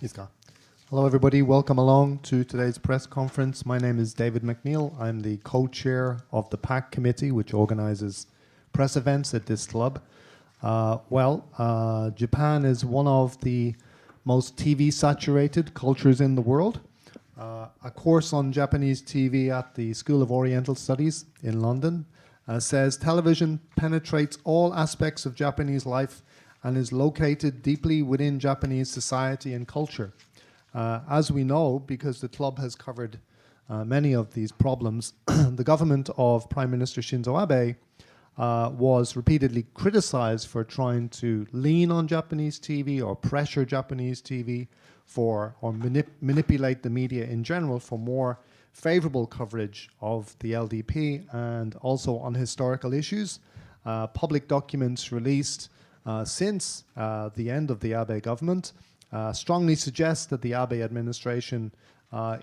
Iska. Hello, everybody. Welcome along to today's press conference. My name is David McNeil. I'm the co-chair of the PAC committee, which organizes press events at this club. Japan is one of the most TV-saturated cultures in the world. A course on Japanese TV at the School of Oriental Studies in London says television penetrates all aspects of Japanese life and is located deeply within Japanese society and culture. As we know, because the club has covered many of these problems, the government of Prime Minister Shinzo Abe was repeatedly criticized for trying to lean on Japanese TV or pressure Japanese TV or manipulate the media in general for more favorable coverage of the LDP and also on historical issues. Public documents released since the end of the Abe government strongly suggest that the Abe administration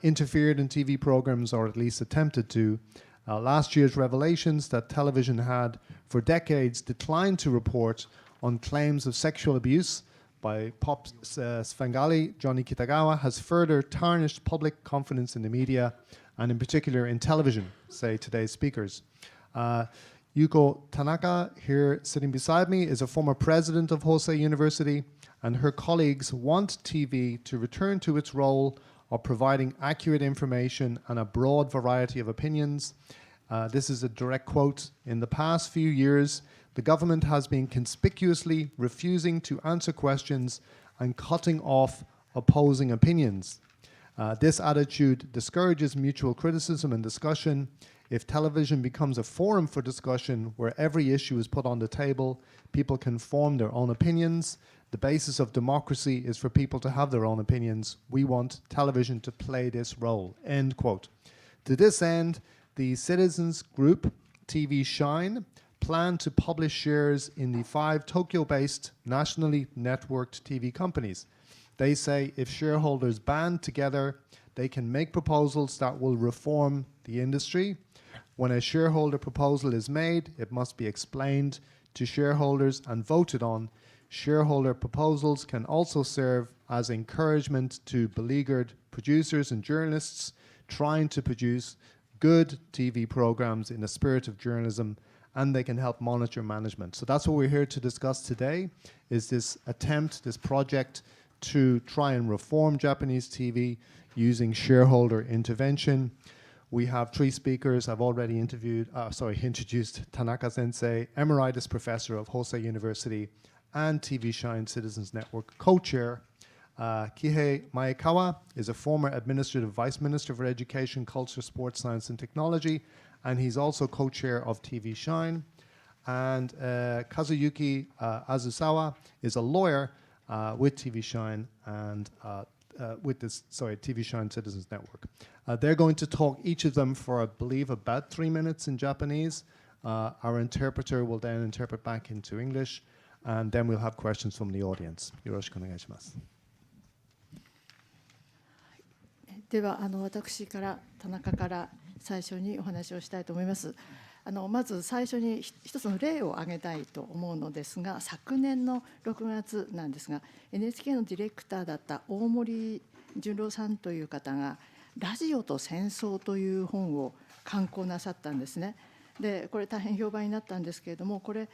interfered in TV programs, or at least attempted to. Last year's revelations that television had for decades declined to report on claims of sexual abuse by pop Svengali Johnny Kitagawa has further tarnished public confidence in the media and in particular in television, say today's speakers. Yuko Tanaka, here sitting beside me, is a former president of Hosei University, and her colleagues want TV to return to its role of providing accurate information and a broad variety of opinions. This is a direct quote. In the past few years, the government has been conspicuously refusing to answer questions and cutting off opposing opinions. This attitude discourages mutual criticism and discussion. If television becomes a forum for discussion where every issue is put on the table, people can form their own opinions. The basis of democracy is for people to have their own opinions. We want television to play this role, end quote. To this end, the citizens group, TV Shine, plan to publish shares in the 5 Tokyo-based nationally networked TV companies. They say if shareholders band together, they can make proposals that will reform the industry. When a shareholder proposal is made, it must be explained to shareholders and voted on. Shareholder proposals can also serve as encouragement to beleaguered producers and journalists trying to produce good TV programs in a spirit of journalism, and they can help monitor management. So that's what we're here to discuss today, is this attempt, this project to try and reform Japanese TV using shareholder intervention. We have 3 speakers. I've already introduced Tanaka Sensei, Emeritus Professor of Hosei University and TV Shine Citizens Network co-chair. Kihei Maekawa is a former Administrative Vice Minister for Education, Culture, Sports, Science and Technology, and he's also co-chair of TV Shine. And Kazuyuki Azusawa is a lawyer with TV Shine and TV Shine Citizens Network. They're going to talk, each of them, for I believe about 3 minutes in Japanese. Our interpreter will then interpret back into English, and then we'll have questions from the audience. Yoroshiku onegaishimasu. では私から田中から最初にお話をしたいと思います。まず最初に一つの例を挙げたいと思うのですが、昨年の6月なんですが NHK のディレクターだった大森純郎さんという方がラジオと戦争という本を刊行なさったんですね。でこれ大変評判になったんですけれども、これ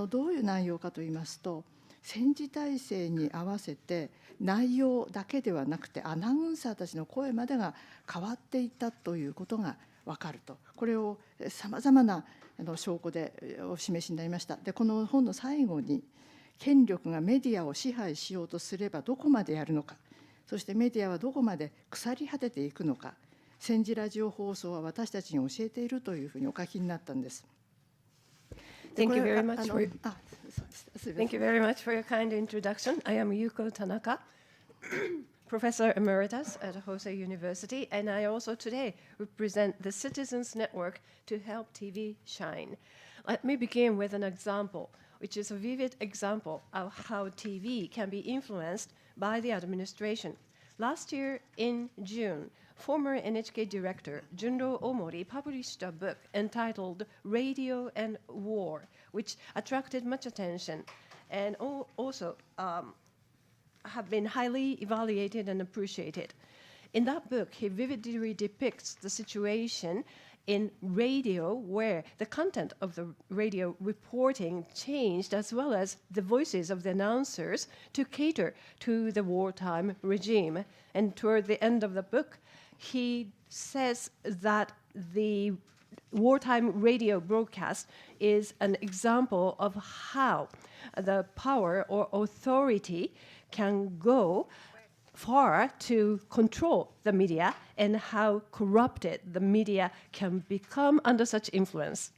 どういう内容かといいますと、戦時体制に合わせて内容だけではなくてアナウンサーたちの声までが変わっていったということが分かると、これをさまざまな証拠でお示しになりました。でこの本の最後に、権力がメディアを支配しようとすればどこまでやるのか、そしてメディアはどこまで腐り果てていくのか、戦時ラジオ放送は私たちに教えているというふうにお書きになったんです。Thank you very much for your kind introduction. I am Yuko Tanaka, Professor Emeritus at Hosei University, and I also today represent the Citizens Network to help TV shine. Let me begin with an example, which is a vivid example of how TV can be influenced by the administration. Last year in June, former NHK director Junro Omori published a book entitled Radio and War, which attracted much attention and also have been highly evaluated and appreciated. In that book, he vividly depicts the situation in radio where the content of the radio reporting changed, as well as the voices of the announcers to cater to the wartime regime. And toward the end of the book, he says that the wartime radio broadcast is an example of how the power or authority can go far to control the media and how corrupted the media can become under such influence.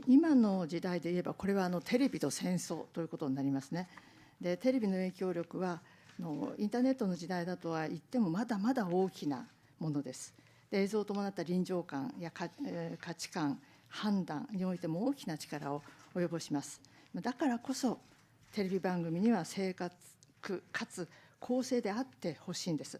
今の時代で言えばこれはテレビと戦争ということになりますね。でテレビの影響力はインターネットの時代だとは言ってもまだまだ大きなものです。で映像を伴った臨場感や価値観判断においても大きな力を及ぼします。だからこそテレビ番組には正確かつ公正であってほしいんです。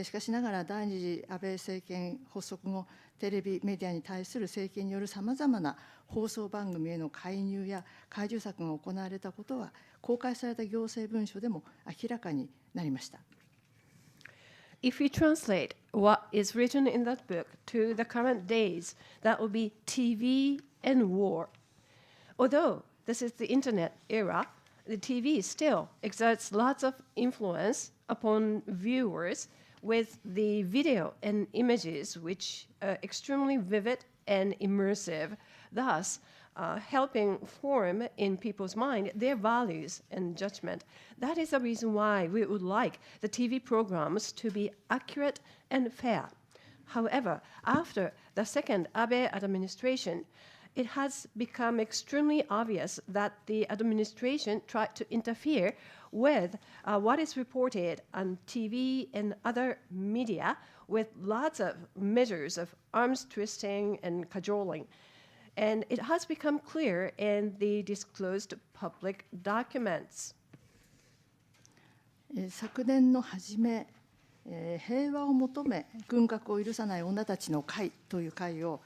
しかしながら第二次安倍政権発足後、テレビメディアに対する政権によるさまざまな放送番組への介入や懐柔策が行われたことは公開された行政文書でも明らかになりました。If we translate what is written in that book to the current days, that would be TV and war. Although this is the internet era, the TV still exerts lots of influence upon viewers with the video and images which are extremely vivid and immersive, thus helping form in people's mind their values and judgment. That is the reason why we would like the TV programs to be accurate and fair. However, after the second Abe administration, it has become extremely obvious that the administration tried to interfere with what is reported on TV and other media with lots of measures of arms twisting and cajoling. And it has become clear in the disclosed public documents. 昨年の初め、平和を求め軍拡を許さない女たちの会という会を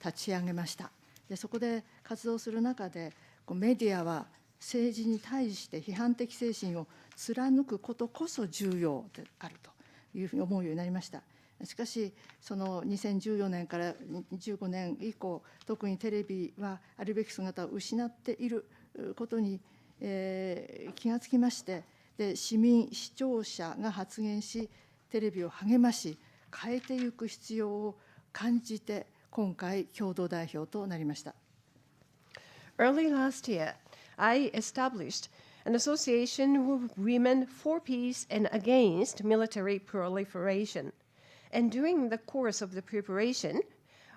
立ち上げました。でそこで活動する中でメディアは政治に対して批判的精神を貫くことこそ重要であるというふうに思うようになりました。しかしその2014年から15年以降、特にテレビはあるべき姿を失っていることに、気がつきまして、で市民視聴者が発言しテレビを励まし変えていく必要を感じて今回共同代表となりました。Early last year, I established an association with women for peace and against military proliferation. And during the course of the preparation,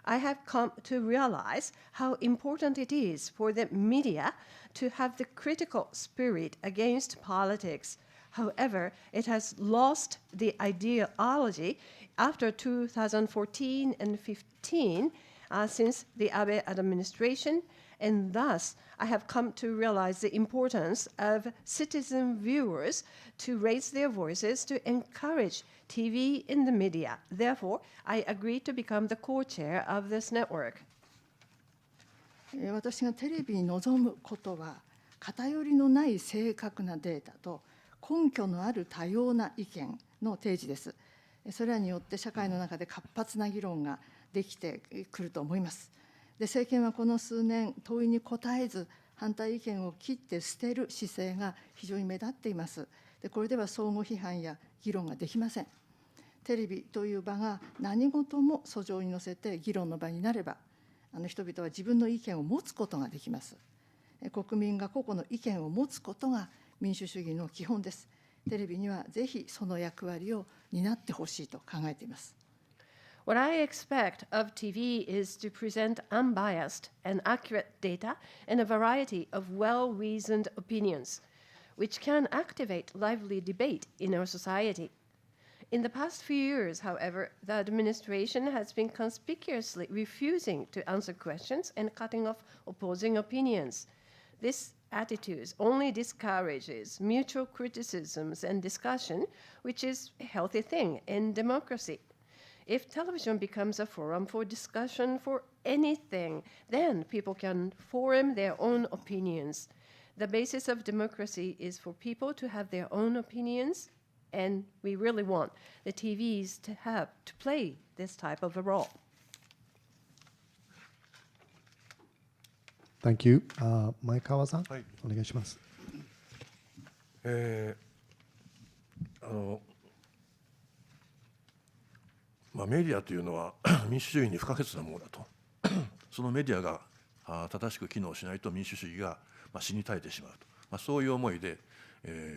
I have come to realize how important it is for the media to have the critical spirit against politics. However, it has lost the ideology after 2014 and 15 since the Abe administration, and thus I have come to realize the importance of citizen viewers to raise their voices to encourage TV in the media. Therefore, I agreed to become the co-chair of this network. 私がテレビに望むことは、偏りのない正確なデータと根拠のある多様な意見の提示です。それらによって社会の中で活発な議論ができてくると思います。で政権はこの数年問いに答えず反対意見を切って捨てる姿勢が非常に目立っています。でこれでは相互批判や議論ができません。テレビという場が何事も訴状に乗せて議論の場になれば、人々は自分の意見を持つことができます。国民が個々の意見を持つことが民主主義の基本です。テレビにはぜひその役割を担ってほしいと考えています。What I expect of TV is to present unbiased and accurate data and a variety of well-reasoned opinions, which can activate lively debate in our society. In the past few years, however, the administration has been conspicuously refusing to answer questions and cutting off opposing opinions. This attitude only discourages mutual criticisms and discussion, which is a healthy thing in democracy. If television becomes a forum for discussion for anything, then people can form their own opinions. The basis of democracy is for people to have their own opinions, and we really want the TVs to play this type of a role. Thank you. 前川さん、はい、お願いします。メディアというのは民主主義に不可欠なものだとそのメディアが正しく機能しないと民主主義が死に絶えてしまうと、そういう思いで、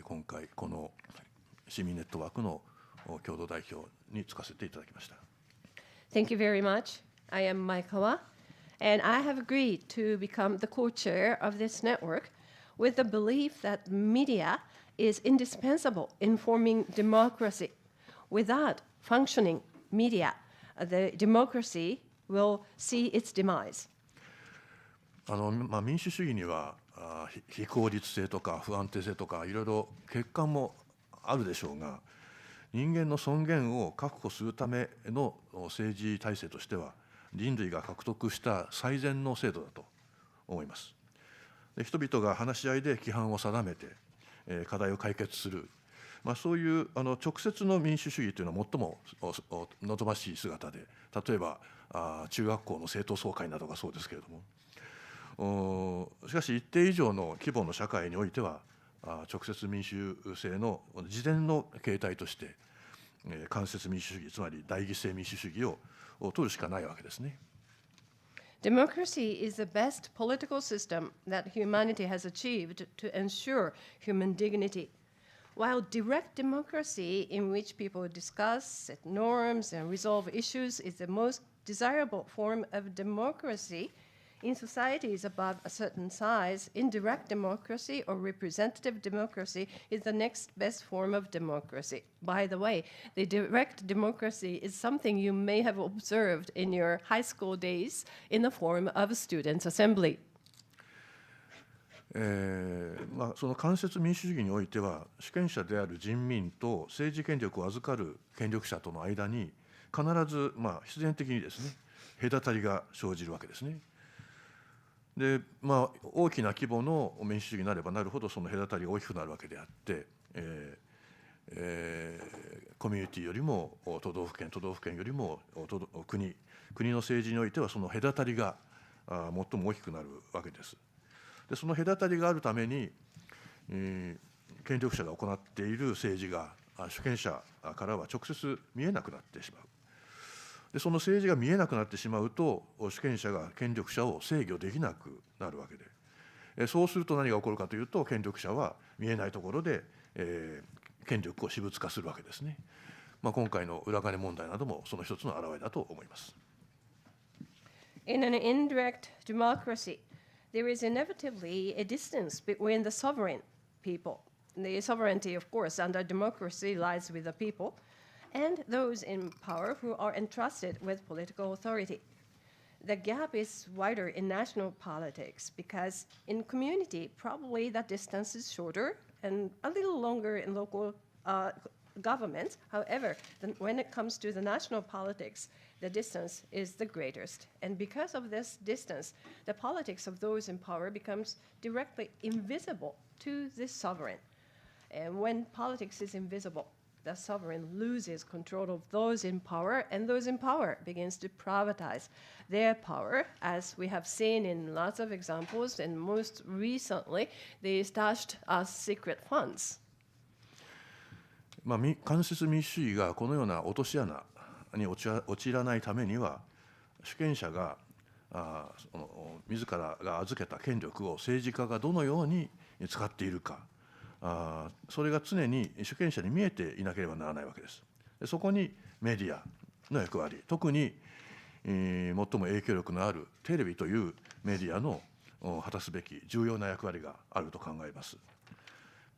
今回この市民ネットワークの共同代表に就かせていただきました。Thank you very much. I am Maekawa, and I have agreed to become the co-chair of this network with the belief that media is indispensable in forming democracy. Without functioning media, the democracy will see its demise. 民主主義には非効率性とか不安定性とかいろいろ欠陥もあるでしょうが、人間の尊厳を確保するための政治体制としては人類が獲得した最善の制度だと思います。で、人々が話し合いで規範を定めて課題を解決する、そういう直接の民主主義というのは最も望ましい姿で、例えば中学校の生徒総会などがそうですけれども、しかし一定以上の規模の社会においては直接民主制の事前の形態として間接民主主義、つまり代議制民主主義を取るしかないわけですね。Democracy is the best political system that humanity has achieved to ensure human dignity. While direct democracy, in which people discuss, set norms, and resolve issues, is the most desirable form of democracy, in societies above a certain size, indirect democracy or representative democracy is the next best form of democracy. By the way, the direct democracy is something you may have observed in your high school days in the form of a students' assembly. その間接民主主義においては、主権者である人民と政治権力を預かる権力者との間に必ず必然的にですね、隔たりが生じるわけですね。で、大きな規模の民主主義になればなるほどその隔たりが大きくなるわけであって、コミュニティよりも都道府県よりも国の政治においてはその隔たりが最も大きくなるわけです。で、その隔たりがあるために、権力者が行っている政治が主権者からは直接見えなくなってしまう。で、その政治が見えなくなってしまうと、主権者が権力者を制御できなくなるわけで、そうすると何が起こるかというと、権力者は見えないところで、権力を私物化するわけですね。今回の裏金問題などもその一つの表れだと思います。In an indirect democracy, there is inevitably a distance between the sovereign people. The sovereignty, of course, under democracy lies with the people, and those in power who are entrusted with political authority. The gap is wider in national politics because in community, probably that distance is shorter and a little longer in local governments. However, when it comes to the national politics, the distance is the greatest. And because of this distance, the politics of those in power becomes directly invisible to the sovereign. And when politics is invisible, the sovereign loses control of those in power, and those in power begins to privatize their power, as we have seen in lots of examples, and most recently, they stashed us secret funds. 間接民主主義がこのような落とし穴に陥らないためには、主権者が自らが預けた権力を政治家がどのように使っているか、それが常に主権者に見えていなければならないわけです。そこにメディアの役割、特に最も影響力のあるテレビというメディアの果たすべき重要な役割があると考えます。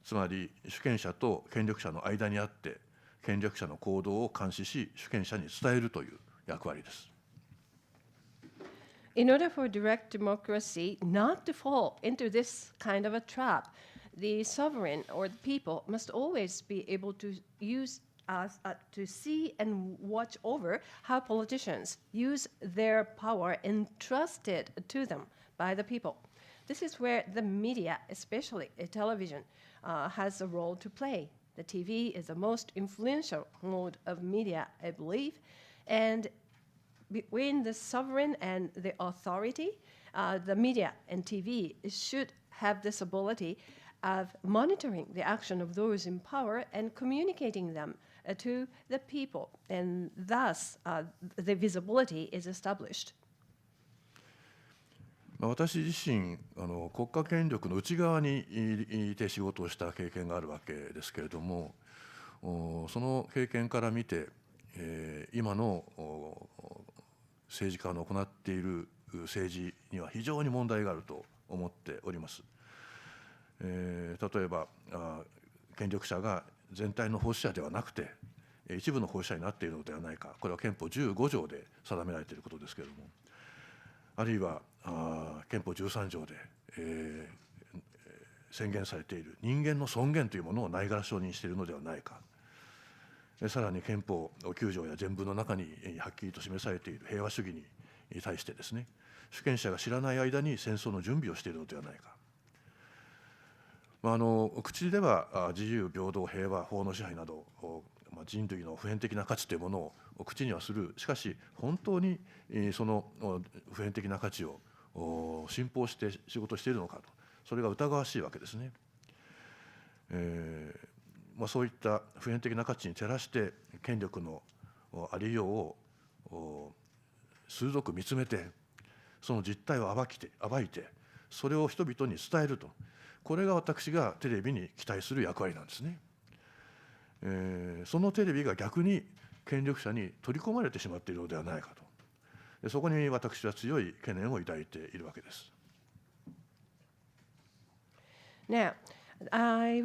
つまり主権者と権力者の間にあって、権力者の行動を監視し主権者に伝えるという役割です。In order for direct democracy not to fall into this kind of a trap, the sovereign or the people must always be able to use to see and watch over how politicians use their power entrusted to them by the people. This is where the media, especially television, has a role to play. The TV is the most influential mode of media, I believe. And between the sovereign and the authority, the media and TV should have this ability of monitoring the action of those in power and communicating them to the people. And thus, the visibility is established. 私自身国家権力の内側にいて仕事をした経験があるわけですけれども、その経験から見て、今の政治家の行っている政治には非常に問題があると思っております。例えば権力者が全体の奉仕者ではなくて一部の奉仕者になっているのではないか、これは憲法15条で定められていることですけれども、あるいは憲法13条で、宣言されている人間の尊厳というものをないがら承認しているのではないか、さらに憲法9条や前文の中にはっきりと示されている平和主義に対してですね、主権者が知らない間に戦争の準備をしているのではないか。口では自由、平等、平和、法の支配など人類の普遍的な価値というものを口にはする。しかし本当にその普遍的な価値を信奉して仕事しているのかと、それが疑わしいわけですね。そういった普遍的な価値に照らして権力のありようを鋭く見つめて、その実態を暴いてそれを人々に伝えると、これが私がテレビに期待する役割なんですね。そのテレビが逆に権力者に取り込まれてしまっているのではないかと、そこに私は強い懸念を抱いているわけです。Now, I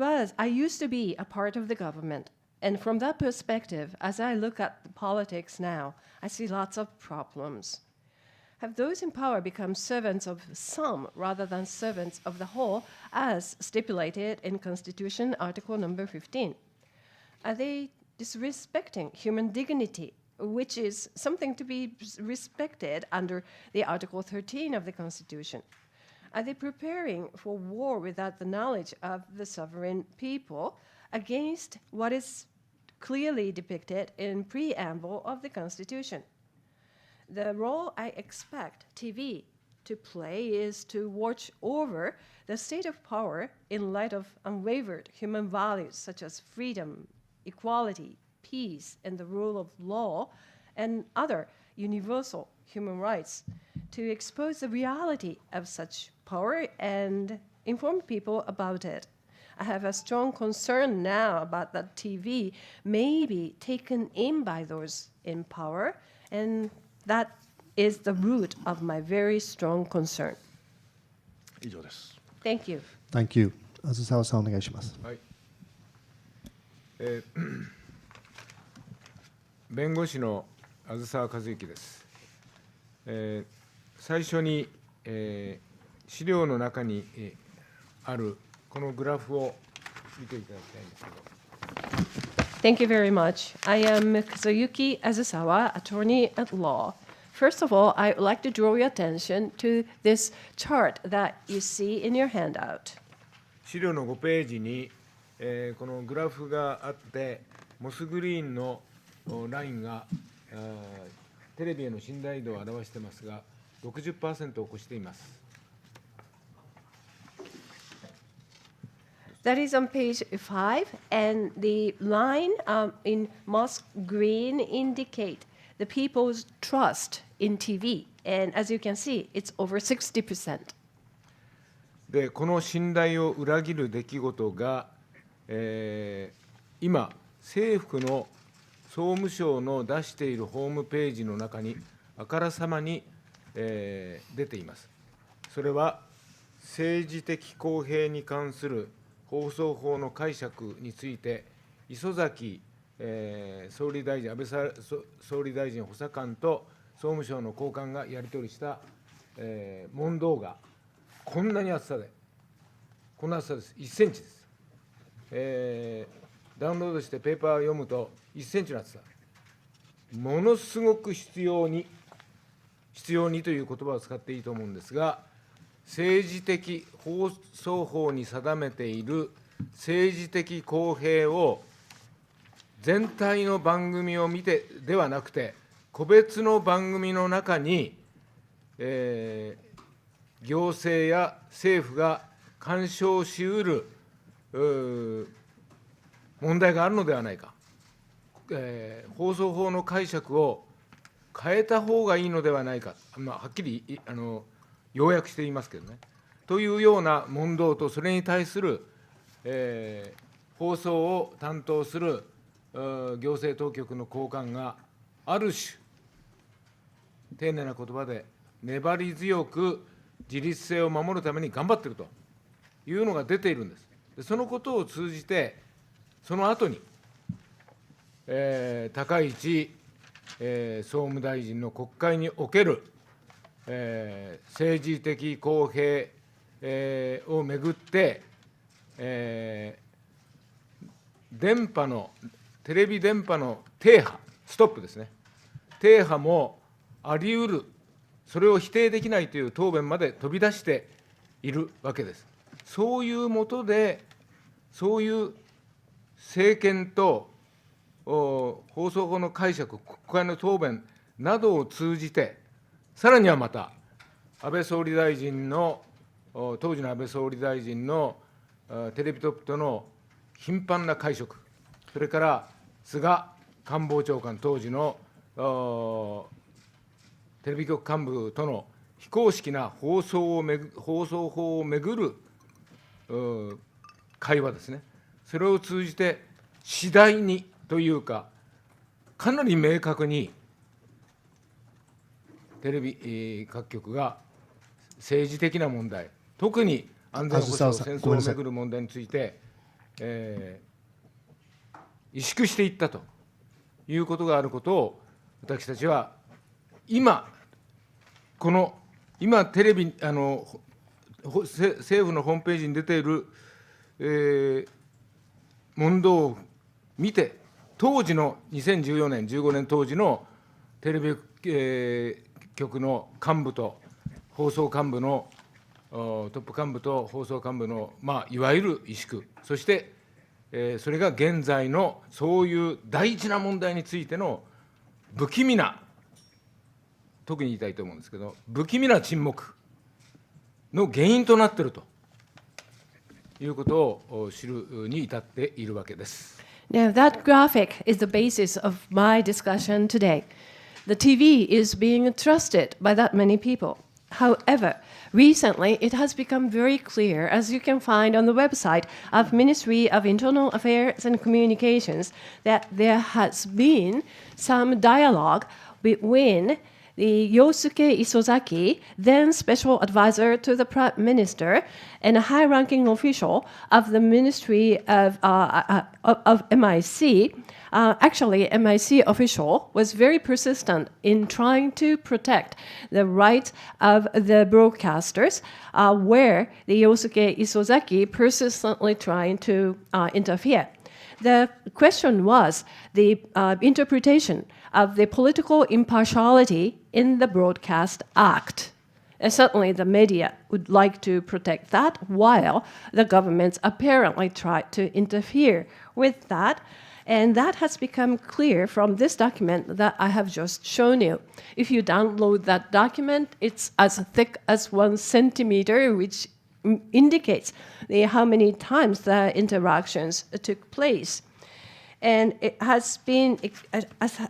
used to be a part of the government, and from that perspective, as I look at the politics now, I see lots of problems. Have those in power become servants of some rather than servants of the whole, as stipulated in Constitution Article number 15? Are they disrespecting human dignity, which is something to be respected under the Article 13 of the Constitution? Are they preparing for war without the knowledge of the sovereign people against what is clearly depicted in preamble of the Constitution? The role I expect TV to play is to watch over the state of power in light of unwavered human values such as freedom, equality, peace, and the rule of law, and other universal human rights, to expose the reality of such power and inform people about it. I have a strong concern now about that TV may be taken in by those in power, and that is the root of my very strong concern. 以上です。Thank you. Thank you. あずさわさんお願いします。はい。弁護士のあずさわ和之です。最初に、資料の中に、あるこのグラフを見ていただきたいんですけど。Thank you very much. I am Kazuyuki Azusawa, attorney at law. First of all, I would like to draw your attention to this chart that you see in your handout. 資料の5ページに、このグラフがあって、モスグリーンのラインが、テレビへの信頼度を表していますが、60% を超しています。That is on page 5, and the line in moss green indicate the people's trust in TV. And as you can see, it's over 60%. で、この信頼を裏切る出来事が、今、政府の総務省の出しているホームページの中にあからさまに、出ています。それは政治的公平に関する放送法の解釈について、磯崎、総理大臣、安倍総理大臣補佐官と総務省の高官がやり取りした、問答が、こんなに厚さで、こんな厚さです、1センチです。ダウンロードしてペーパーを読むと、1センチの厚さ、ものすごく必要にという言葉を使っていいと思うんですが、政治的放送法に定めている政治的公平を全体の番組を見てではなくて、個別の番組の中に、行政や政府が干渉しうる問題があるのではないか、放送法の解釈を変えた方がいいのではないか、はっきり要約していますけどね、というような問答と、それに対する、放送を担当する行政当局の高官がある種、丁寧な言葉で粘り強く自律性を守るために頑張っているというのが出ているんです。でそのことを通じて、その後に、高市、総務大臣の国会における、政治的公平、をめぐって、電波のテレビ電波の停波、ストップですね、停波もあり得る、それを否定できないという答弁まで飛び出しているわけです。そういうもとで、そういう政権と放送法の解釈、国会の答弁などを通じて、さらにはまた、安倍総理大臣の、当時の安倍総理大臣のテレビトップとの頻繁な会食、それから菅官房長官、当時のテレビ局幹部との非公式な放送法をめぐる会話ですね、それを通じて、次第にというか、かなり明確にテレビ各局が政治的な問題、特に安全保障、戦争をめぐる問題について、萎縮していったということがあることを、私たちは今、テレビ政府のホームページに出ている、問答を見て、当時の2014年、15年当時のテレビ、局の幹部と放送幹部のトップ幹部と放送幹部の、いわゆる萎縮、そして、それが現在のそういう大事な問題についての不気味な、特に言いたいと思うんですけど、不気味な沈黙の原因となっているということを知るに至っているわけです。Now, that graphic is the basis of my discussion today. The TV is being trusted by that many people. However, recently it has become very clear, as you can find on the website of Ministry of Internal Affairs and Communications, that there has been some dialogue between the Yosuke Isozaki, then special advisor to the Prime Minister, and a high-ranking official of the Ministry of MIC. Actually, MIC official was very persistent in trying to protect the rights of the broadcasters, where the Yosuke Isozaki persistently trying to interfere. The question was the interpretation of the political impartiality in the Broadcast Act. Certainly, the media would like to protect that, while the governments apparently tried to interfere with that. And that has become clear from this document that I have just shown you. If you download that document, it's as thick as 1 centimeter, which indicates how many times the interactions took place. And it has been,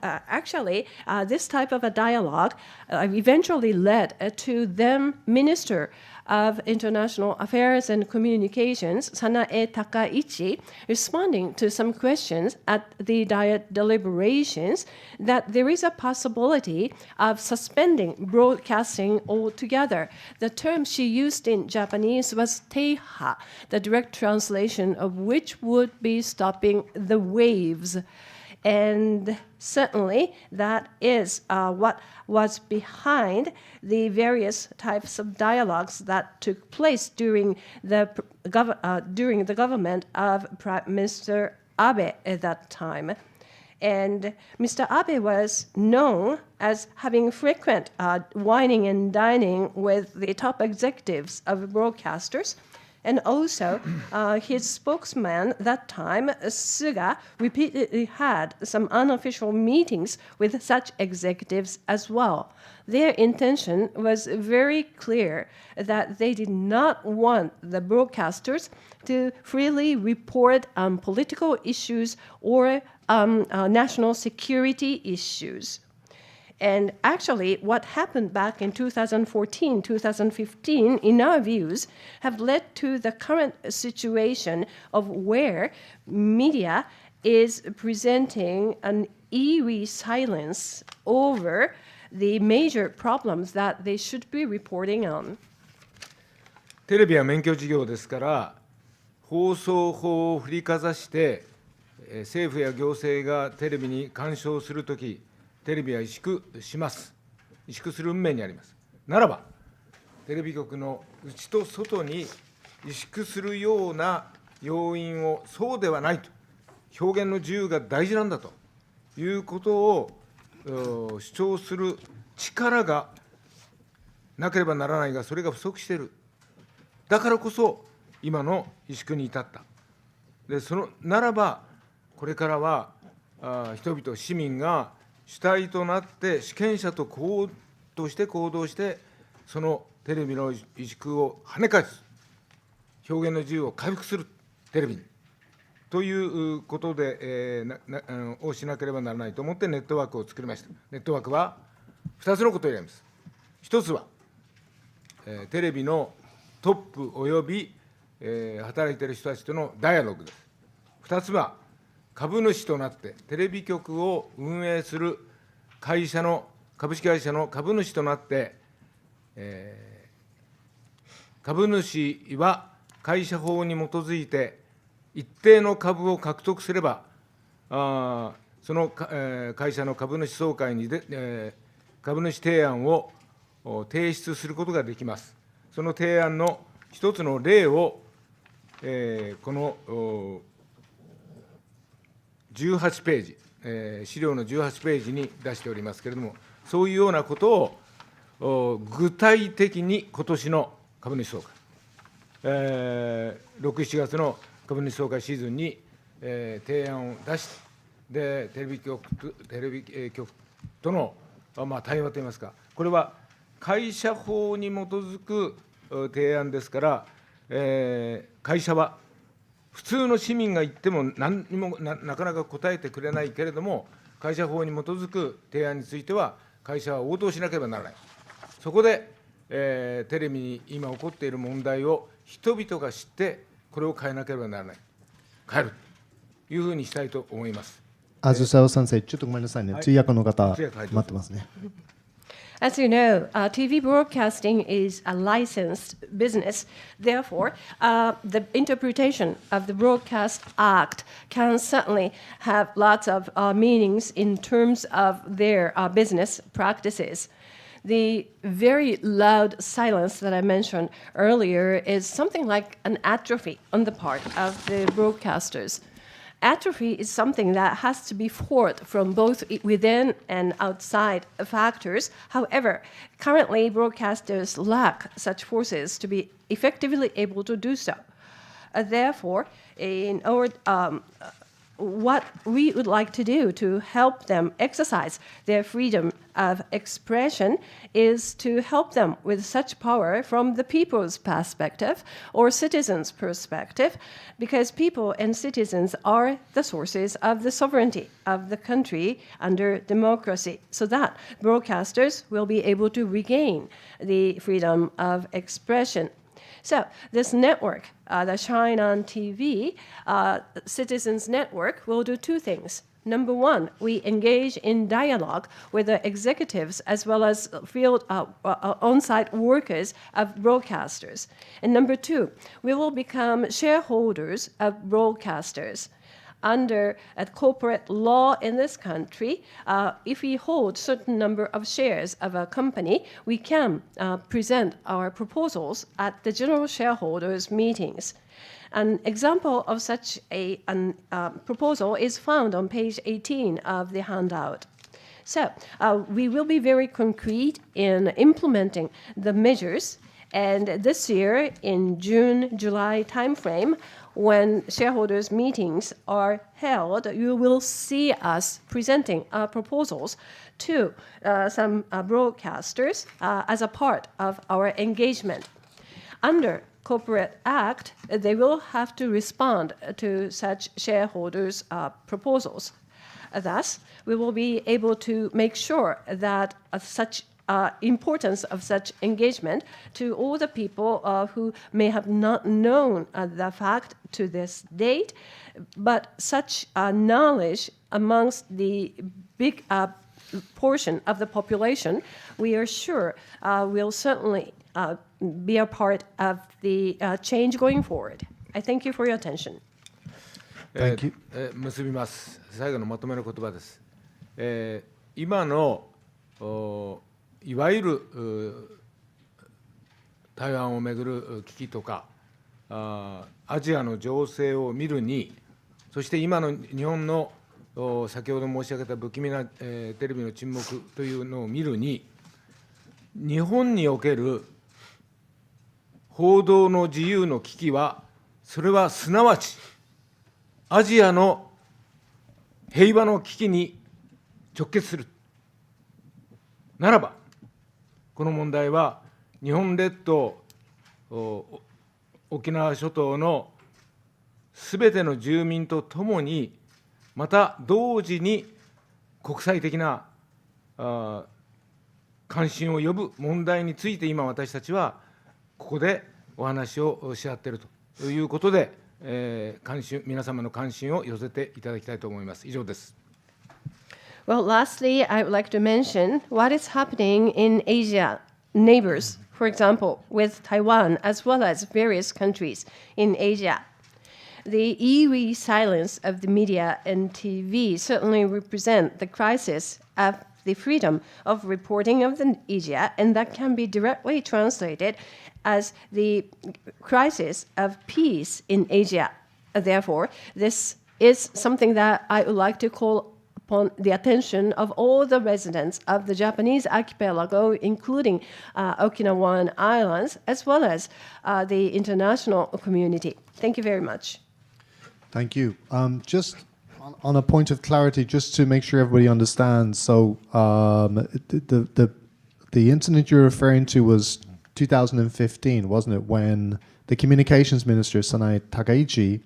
actually, this type of a dialogue eventually led to then Minister of International Affairs and Communications, Sanae Takaichi, responding to some questions at the Diet deliberations that there is a possibility of suspending broadcasting altogether. The term she used in Japanese was teiha, the direct translation of which would be stopping the waves. And certainly that is what was behind the various types of dialogues that took place during the government of Prime Minister Abe at that time. And Mr. Abe was known as having frequent wining and dining with the top executives of broadcasters. And also, his spokesman that time, Suga, repeatedly had some unofficial meetings with such executives as well. Their intention was very clear that they did not want the broadcasters to freely report on political issues or national security issues. And actually, what happened back in 2014, 2015, in our views, have led to the current situation of where media is presenting an eerie silence over the major problems that they should be reporting on. テレビは免許事業ですから、放送法を振りかざして、政府や行政がテレビに干渉するとき、テレビは萎縮します。萎縮する運命にあります。ならば、テレビ局の内と外に萎縮するような要因をそうではないと、表現の自由が大事なんだということを主張する力がなければならないが、それが不足している。だからこそ、今の萎縮に至った。でならば、これからは人々、市民が主体となって主権者として行動して、そのテレビの萎縮を跳ね返す、表現の自由を回復するテレビにということで、をしなければならないと思ってネットワークを作りました。ネットワークは2つのことをやります。1つは、テレビのトップおよび、働いている人たちとのダイアログです。2つは、株主となってテレビ局を運営する株式会社の株主となって、株主は会社法に基づいて一定の株を獲得すれば、その会社の株主総会に株主提案を提出することができます。その提案の一つの例を、この18ページ、資料の18ページに出しておりますけれども、そういうようなことを具体的に今年の株主総会、6、7月の株主総会シーズンに、提案を出して、テレビ局との、対話といいますか、これは会社法に基づく提案ですから、会社は普通の市民が言っても何にも なかなか答えてくれないけれども、会社法に基づく提案については、会社は応答しなければならない。そこで、テレビに今起こっている問題を人々が知って、これを変えなければならない。変えるというふうにしたいと思います。あずさお先生、ちょっとごめんなさいね。通訳の方、待ってますね。As you know, TV broadcasting is a licensed business. Therefore, the interpretation of the Broadcast Act can certainly have lots of meanings in terms of their business practices. The very loud silence that I mentioned earlier is something like an atrophy on the part of the broadcasters. Atrophy is something that has to be fought from both within and outside factors. However, currently broadcasters lack such forces to be effectively able to do so. Therefore, what we would like to do to help them exercise their freedom of expression is to help them with such power from the people's perspective or citizens' perspective, because people and citizens are the sources of the sovereignty of the country under democracy, so that broadcasters will be able to regain the freedom of expression. So this network, the Shine On TV Citizens Network, will do two things. Number one, we engage in dialogue with the executives as well as field on-site workers of broadcasters. And number two, we will become shareholders of broadcasters. Under corporate law in this country, if we hold certain number of shares of a company, we can present our proposals at the general shareholders meetings. An example of such a proposal is found on page 18 of the handout. So we will be very concrete in implementing the measures. And this year, in June-July timeframe, when shareholders' meetings are held, you will see us presenting our proposals to some broadcasters as a part of our engagement. Under Corporate Act, they will have to respond to such shareholders' proposals. Thus, we will be able to make sure that such importance of such engagement to all the people who may have not known the fact to this date, but such knowledge amongst the big portion of the population, we are sure will certainly be a part of the change going forward. I thank you for your attention. Thank you. 結びます。最後のまとめの言葉です。今のいわゆる台湾をめぐる危機とかアジアの情勢を見るに、そして今の日本の先ほど申し上げた不気味なテレビの沈黙というのを見るに、日本における報道の自由の危機は、それはすなわちアジアの平和の危機に直結するならば、この問題は日本列島、沖縄諸島のすべての住民とともに、また同時に国際的な関心を呼ぶ問題について、今私たちはここでお話をし合っているということで、皆様の関心を寄せていただきたいと思います。以上です。Well, lastly, I would like to mention what is happening in Asia neighbors, for example, with Taiwan as well as various countries in Asia. The eerie silence of the media and TV certainly represent the crisis of the freedom of reporting of the Asia, and that can be directly translated as the crisis of peace in Asia. Therefore, this is something that I would like to call upon the attention of all the residents of the Japanese archipelago, including Okinawan Islands, as well as the international community. Thank you very much. Thank you. Just on a point of clarity, just to make sure everybody understands. So the incident you're referring to was 2015, wasn't it? When the communications minister, Sanae Takaichi,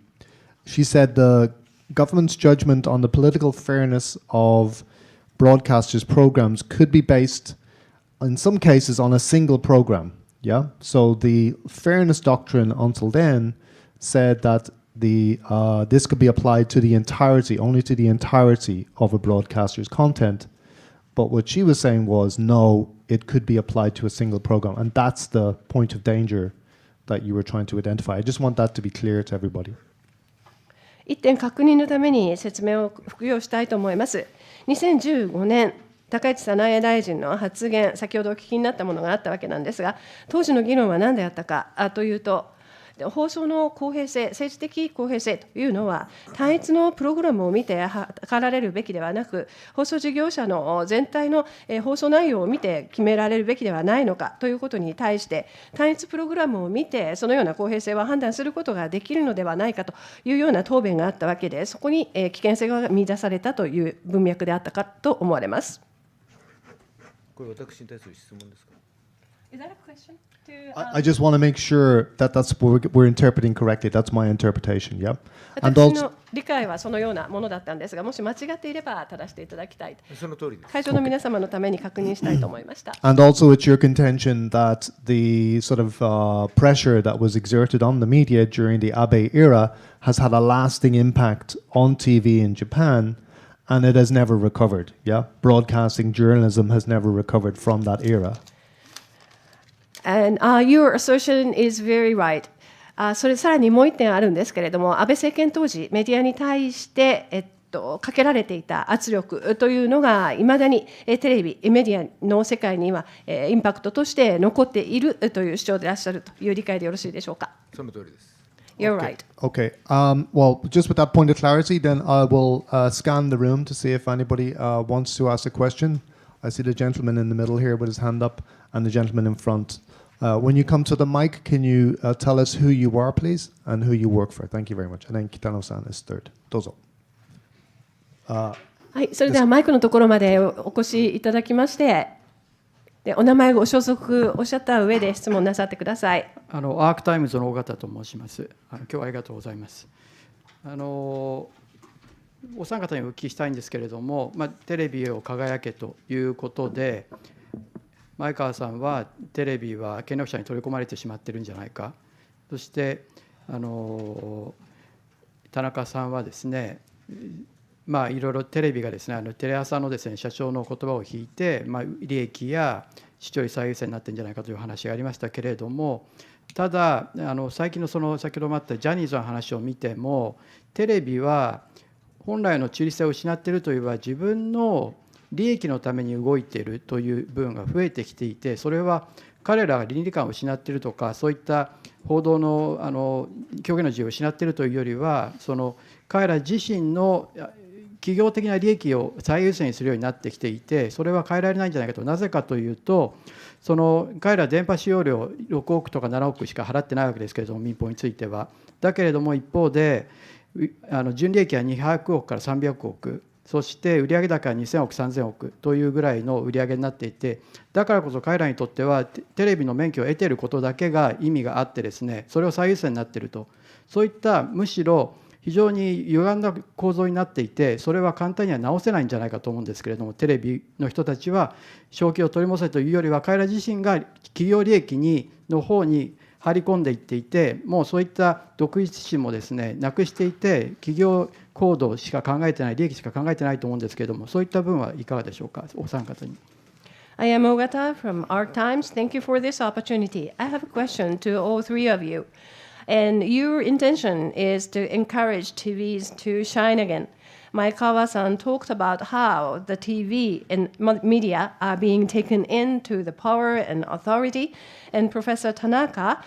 she said the government's judgment on the political fairness of broadcasters' programs could be based, in some cases, on a single program. Yeah. So the fairness doctrine until then said that this could be applied to the entirety, only to the entirety of a broadcaster's content. But what she was saying was, no, it could be applied to a single program. And that's the point of danger that you were trying to identify. I just want that to be clear to everybody. 一点確認のために説明を復用したいと思います。2015年、高市早苗大臣の発言、先ほどお聞きになったものがあったわけなんですが、当時の議論は何であったかというと、放送の公平性、政治的公平性というのは、単一のプログラムを見て測られるべきではなく、放送事業者の全体の放送内容を見て決められるべきではないのかということに対して、単一プログラムを見て、そのような公平性は判断することができるのではないかというような答弁があったわけで、そこに危険性が見出されたという文脈であったかと思われます。これ私に対する質問ですか。Is that a question? I just want to make sure that that's we're interpreting correctly. That's my interpretation. Yeah. And 私 also, の理解はそのようなものだったんですが、もし間違っていれば正していただきたい。その通りです。会場の皆様のために確認したいと思いました。and also, it's your contention that the sort of pressure that was exerted on the media during the Abe era has had a lasting impact on TV in Japan, and it has never recovered. Yeah, broadcasting journalism has never recovered from that era. And your assertion is very right. それさらにもう一点あるんですけれども、安倍政権当時メディアに対してかけられていた圧力というのがいまだにテレビメディアの世界にはインパクトとして残っているという主張でいらっしゃるという理解でよろしいでしょうか。その通りです。You're Okay. right. Okay. Well, just with that point of clarity, then I will scan the room to see if anybody wants to ask a question. I see the gentleman in the middle here with his hand up and the gentleman in front. When you come to the mic, can you tell us who you are, please, and who you work for? Thank you very much. And then Kitano-san is third. どうぞ。はい、それではマイクのところまでお越しいただきまして、でお名前、ご所属おっしゃった上で質問なさってください。アークタイムズの尾形と申します。今日はありがとうございます。お三方にお聞きしたいんですけれども、テレビを輝けということで、前川さんはテレビは権力者に取り込まれてしまっているんじゃないか、そして田中さんはですね、いろいろテレビがですね、テレ朝のですね、社長の言葉を引いて、利益や視聴率最優先になってるんじゃないかという話がありましたけれども、ただ最近の先ほどもあったジャニーズの話を見ても、テレビは本来の中立性を失っているといえば、自分の利益のために動いているという部分が増えてきていて、それは彼らが倫理観を失っているとか、そういった報道の表現の自由を失っているというよりは、彼ら自身の企業的な利益を最優先にするようになってきていて、それは変えられないんじゃないかと。なぜかというと、彼ら電波使用料6億とか7億しか払ってないわけですけれども、民放については。だけれども一方で純利益は200億から300億、そして売上高は2000億3000億というぐらいの売上になっていて、だからこそ彼らにとってはテレビの免許を得ていることだけが意味があってですね、それを最優先になっていると。そういったむしろ非常に歪んだ構造になっていて、それは簡単には直せないんじゃないかと思うんですけれども、テレビの人たちは正気を取り戻せというよりは、彼ら自身が企業利益の方に張り込んでいっていて、もうそういった独立心もですね、なくしていて、企業行動しか考えてない、利益しか考えてないと思うんですけれども、そういった部分はいかがでしょうか、お三方に。I am Ogata from Arc Times. Thank you for this opportunity. I have a question to all three of you. And your intention is to encourage TVs to shine again. Maekawa-san talked about how the TV and media are being taken into the power and authority. And Professor Tanaka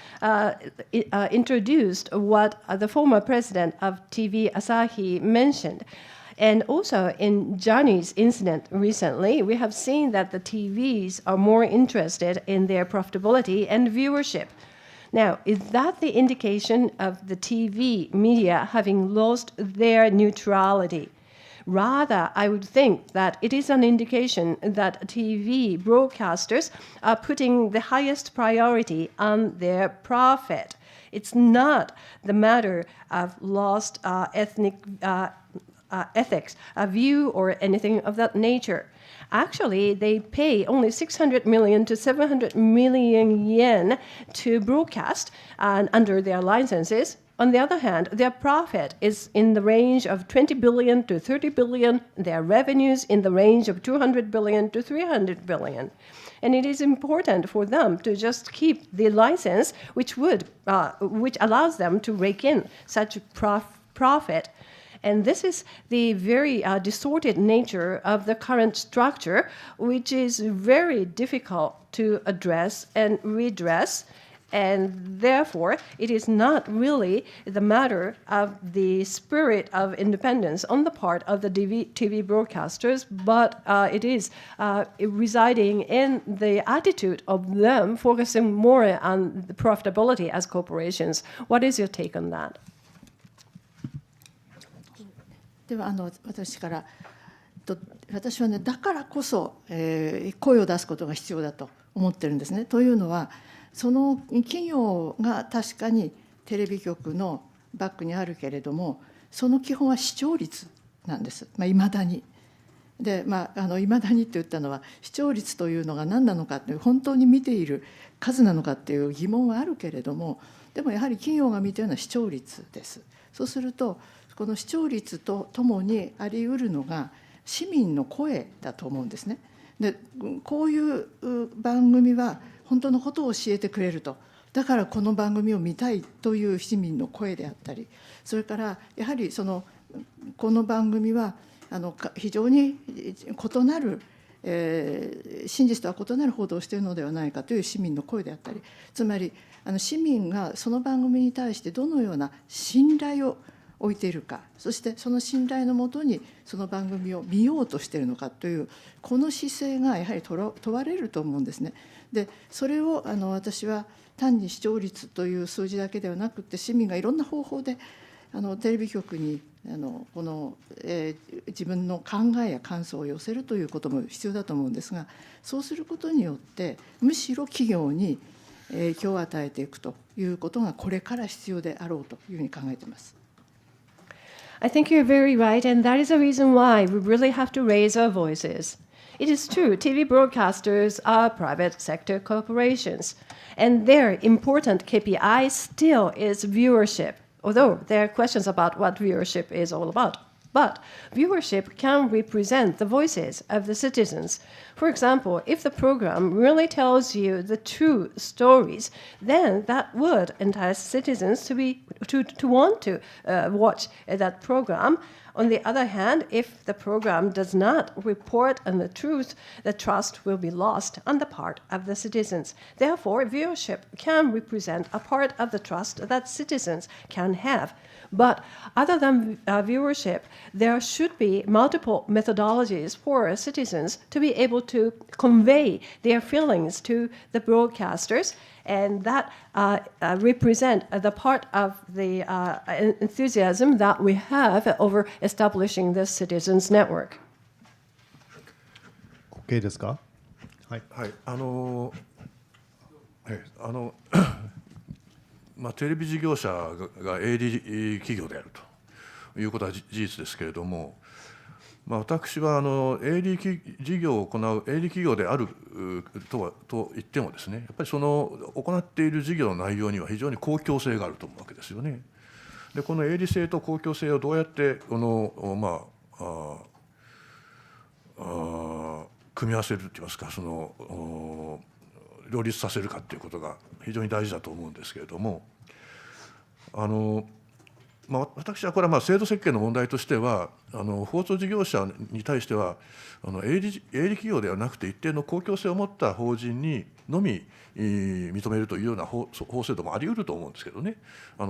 introduced what the former president of TV Asahi mentioned. And also in Johnny's incident recently, we have seen that the TVs are more interested in their profitability and viewership. Now, is that the indication of the TV media having lost their neutrality? Rather, I would think that it is an indication that TV broadcasters are putting the highest priority on their profit. It's not the matter of lost ethics, a view, or anything of that nature. Actually, they pay only 600 million to 700 million yen to broadcast under their licenses. On the other hand, their profit is in the range of 20 billion to 30 billion, their revenues in the range of 200 billion to 300 billion. And it is important for them to just keep the license, which allows them to rake in such profit. And this is the very distorted nature of the current structure, which is very difficult to address and redress. And therefore, it is not really the matter of the spirit of independence on the part of the TV broadcasters, but it is residing in the attitude of them focusing more on the profitability as corporations. What is your take on that? では私から私はね、だからこそ、声を出すことが必要だと思ってるんですね。というのは、その企業が確かにテレビ局のバックにあるけれども、その基本は視聴率なんです。いまだに。で、いまだにって言ったのは、視聴率というのが何なのかっていう、本当に見ている数なのかっていう疑問はあるけれども、でもやはり企業が見ているのは視聴率です。そうすると、この視聴率とともにあり得るのが市民の声だと思うんですね。で、こういう番組は本当のことを教えてくれると。だからこの番組を見たいという市民の声であったり、それからやはりこの番組は非常に異なる真実とは異なる報道をしているのではないかという市民の声であったり、つまり市民がその番組に対してどのような信頼を置いているか、そしてその信頼のもとにその番組を見ようとしているのかというこの姿勢がやはり問われると思うんですね。でそれを私は単に視聴率という数字だけではなくて、市民がいろんな方法でテレビ局にこの、自分の考えや感想を寄せるということも必要だと思うんですが、そうすることによってむしろ企業に影響を与えていくということがこれから必要であろうというふうに考えています。I think you're very right, and that is the reason why we really have to raise our voices. It is true, TV broadcasters are private sector corporations, and their important KPI still is viewership, although there are questions about what viewership is all about. But viewership can represent the voices of the citizens. For example, if the program really tells you the true stories, then that would entice citizens to want to watch that program. On the other hand, if the program does not report on the truth, the trust will be lost on the part of the citizens. Therefore, viewership can represent a part of the trust that citizens can have. But other than viewership, there should be multiple methodologies for citizens to be able to convey their feelings to the broadcasters, and that represent the part of the enthusiasm that we have over establishing this citizens network. OK ですか？はい。はい、テレビ事業者が営利企業であるということは事実ですけれども、私は営利事業を行う営利企業であると言ってもですね、やっぱりその行っている事業の内容には非常に公共性があると思うわけですよね。でこの営利性と公共性をどうやって組み合わせるといいますか、両立させるかということが非常に大事だと思うんですけれども、私はこれは制度設計の問題としては、放送事業者に対しては営利企業ではなくて一定の公共性を持った法人にのみ認めるというような法制度もあり得ると思うんですけどね。例え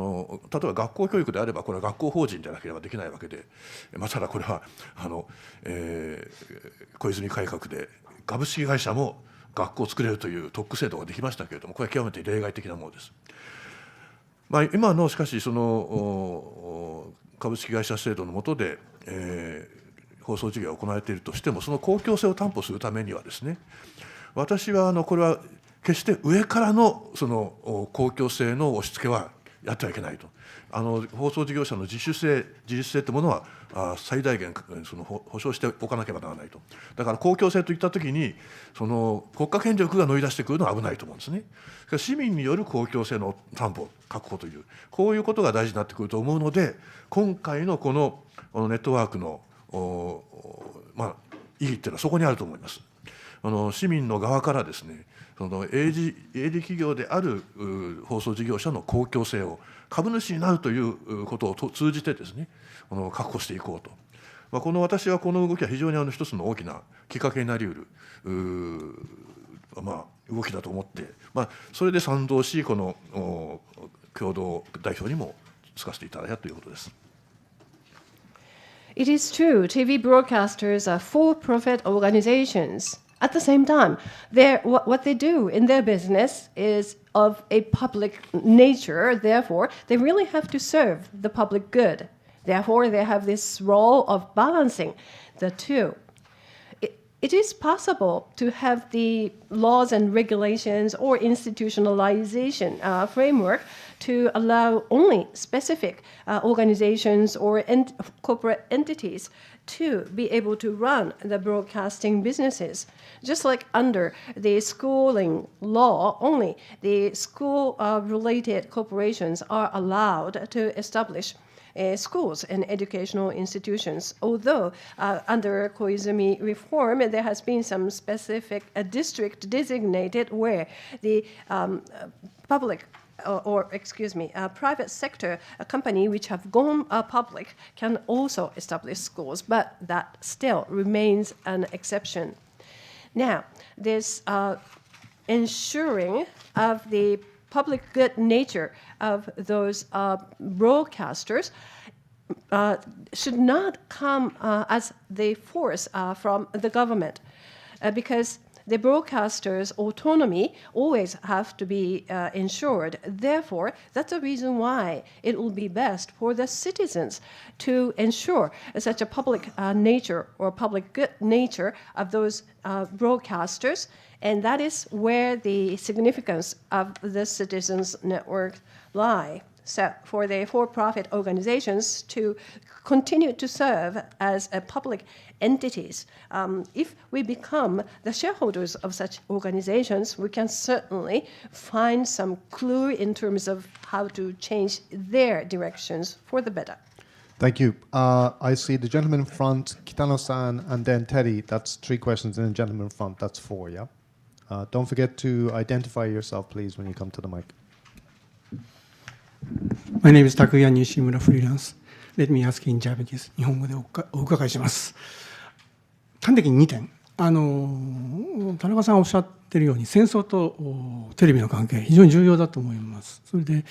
ば学校教育であればこれは学校法人でなければできないわけで、ただこれは小泉改革で株式会社も学校を作れるという特区制度ができましたけれども、これは極めて例外的なものです。今のしかしその株式会社制度の下で、放送事業が行われているとしても、その公共性を担保するためにはですね、私はこれは決して上からのその公共性の押し付けはやってはいけないと。放送事業者の自主性自律性というものは最大限保障しておかなければならないと。だから公共性といったときにその国家権力が乗り出してくるのは危ないと思うんですね。市民による公共性の担保確保というこういうことが大事になってくると思うので、今回のこのネットワークの意義っていうのはそこにあると思います。市民の側からですね、その営利企業である放送事業者の公共性を株主になるということを通じてですね、確保していこうと。私はこの動きは非常に一つの大きなきっかけになりうる動きだと思って、それで賛同し、この共同代表にもつかせていただいたということです。It is true, TV broadcasters are for-profit organizations. At the same time, what they do in their business is of a public nature. Therefore, they really have to serve the public good. Therefore, they have this role of balancing the two. It is possible to have the laws and regulations or institutionalization framework to allow only specific organizations or corporate entities to be able to run the broadcasting businesses. Just like under the schooling law, only the school-related corporations are allowed to establish schools and educational institutions. Although under Koizumi reform, there has been some specific district designated where the private sector company which have gone public can also establish schools, but that still remains an exception. Now, this ensuring of the public good nature of those broadcasters should not come as the force from the government, because the broadcasters' autonomy always have to be ensured. Therefore, that's the reason why it will be best for the citizens to ensure such a public nature or public good nature of those broadcasters, and that is where the significance of the Citizens Network lie. So for the for-profit organizations to continue to serve as public entities, if we become the shareholders of such organizations, we can certainly find some clue in terms of how to change their directions for the better. Thank you. I see the gentleman in front, Kitano-san, and then Teddy. That's 3 questions, and the gentleman in front, that's 4, yeah? Don't forget to identify yourself, please, when you come to the mic. My name is Takuya Nishimura, freelance. Let me ask in Japanese. 日本語でお伺いします。端的に2点。田中さんおっしゃってるように、戦争とテレビの関係、非常に重要だと思います。それで、例え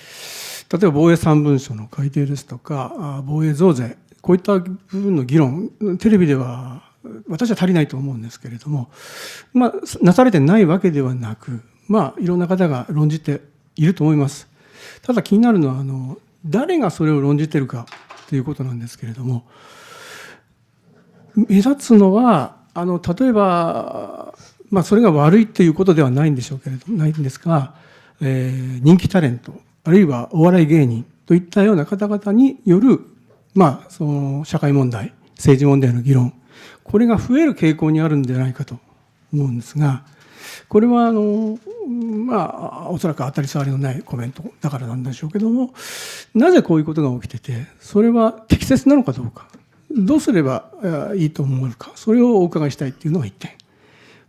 ば防衛3文書の改定ですとか、防衛増税、こういった部分の議論、テレビでは私は足りないと思うんですけれども、なされてないわけではなく、いろんな方が論じていると思います。ただ気になるのは誰がそれを論じているかということなんですけれども、目立つのは例えば、それが悪いということではないんでしょうけれども、ないんですが、人気タレントあるいはお笑い芸人といったような方々による、その社会問題、政治問題の議論、これが増える傾向にあるんじゃないかと思うんですが、これはおそらく当たり障りのないコメントだからなんでしょうけども、なぜこういうことが起きてて、それは適切なのかどうか、どうすればいいと思うか、それをお伺いしたいというのが1点。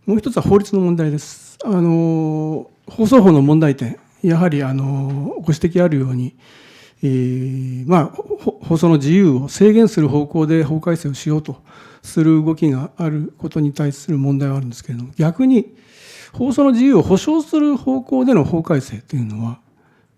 もう一つは法律の問題です。放送法の問題点、やはりご指摘あるように、放送の自由を制限する方向で法改正をしようとする動きがあることに対する問題はあるんですけれども、逆に放送の自由を保障する方向での法改正というのは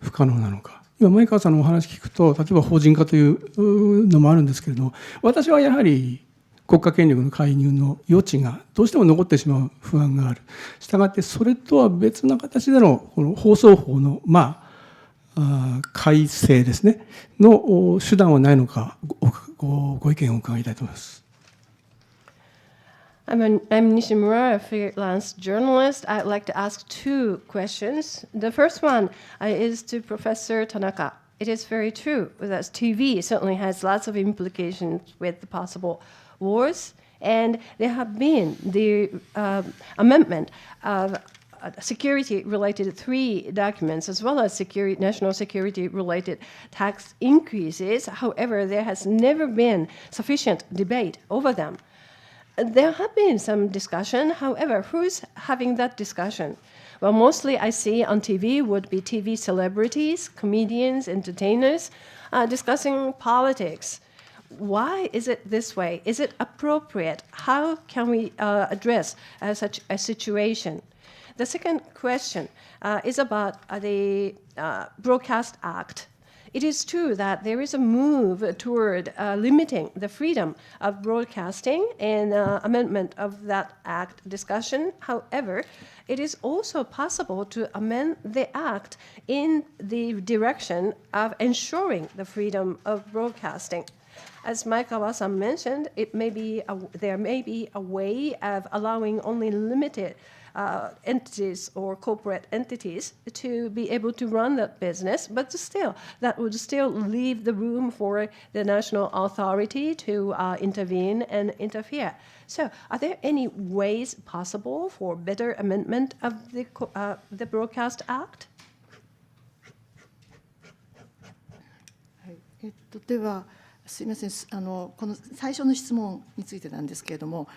不可能なのか。今前川さんのお話聞くと、例えば法人化というのもあるんですけれども、私はやはり国家権力の介入の余地がどうしても残ってしまう不安がある。したがってそれとは別な形でのこの放送法の改正ですねの手段はないのか、ご意見を伺いたいと思います。I'm Nishimura, a freelance journalist. I'd like to ask 2 questions. The first one is to Professor Tanaka. It is very true that TV certainly has lots of implications with the possible wars, and there have been the amendment of security-related 3 documents, as well as national security-related tax increases. However, there has never been sufficient debate over them. There have been some discussion. However, who's having that discussion? Well, mostly I see on TV would be TV celebrities, comedians, entertainers discussing politics. Why is it this way? Is it appropriate? How can we address such a situation? The second question is about the Broadcast Act. It is true that there is a move toward limiting the freedom of broadcasting and amendment of that act discussion. However, it is also possible to amend the act in the direction of ensuring the freedom of broadcasting. As Maekawa-san mentioned, there may be a way of allowing only limited entities or corporate entities to be able to run that business, but still, that would still leave the room for the national authority to intervene and interfere. So, are there any ways possible for better amendment of the Broadcast Act? ではすいません、この最初の質問についてなんですけれども、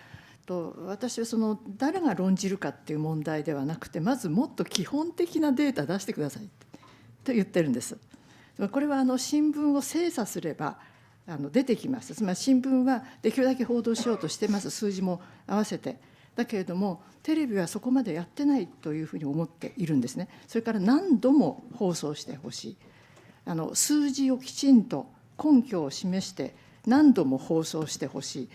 私はその誰が論じるかっていう問題ではなくて、まずもっと基本的なデータ出してくださいと言ってるんです。これは新聞を精査すれば出てきます。つまり新聞はできるだけ報道しようとしてます。数字も合わせてだけれどもテレビはそこまでやってないというふうに思っているんですね。それから何度も放送してほしい、数字をきちんと根拠を示して何度も放送してほしい、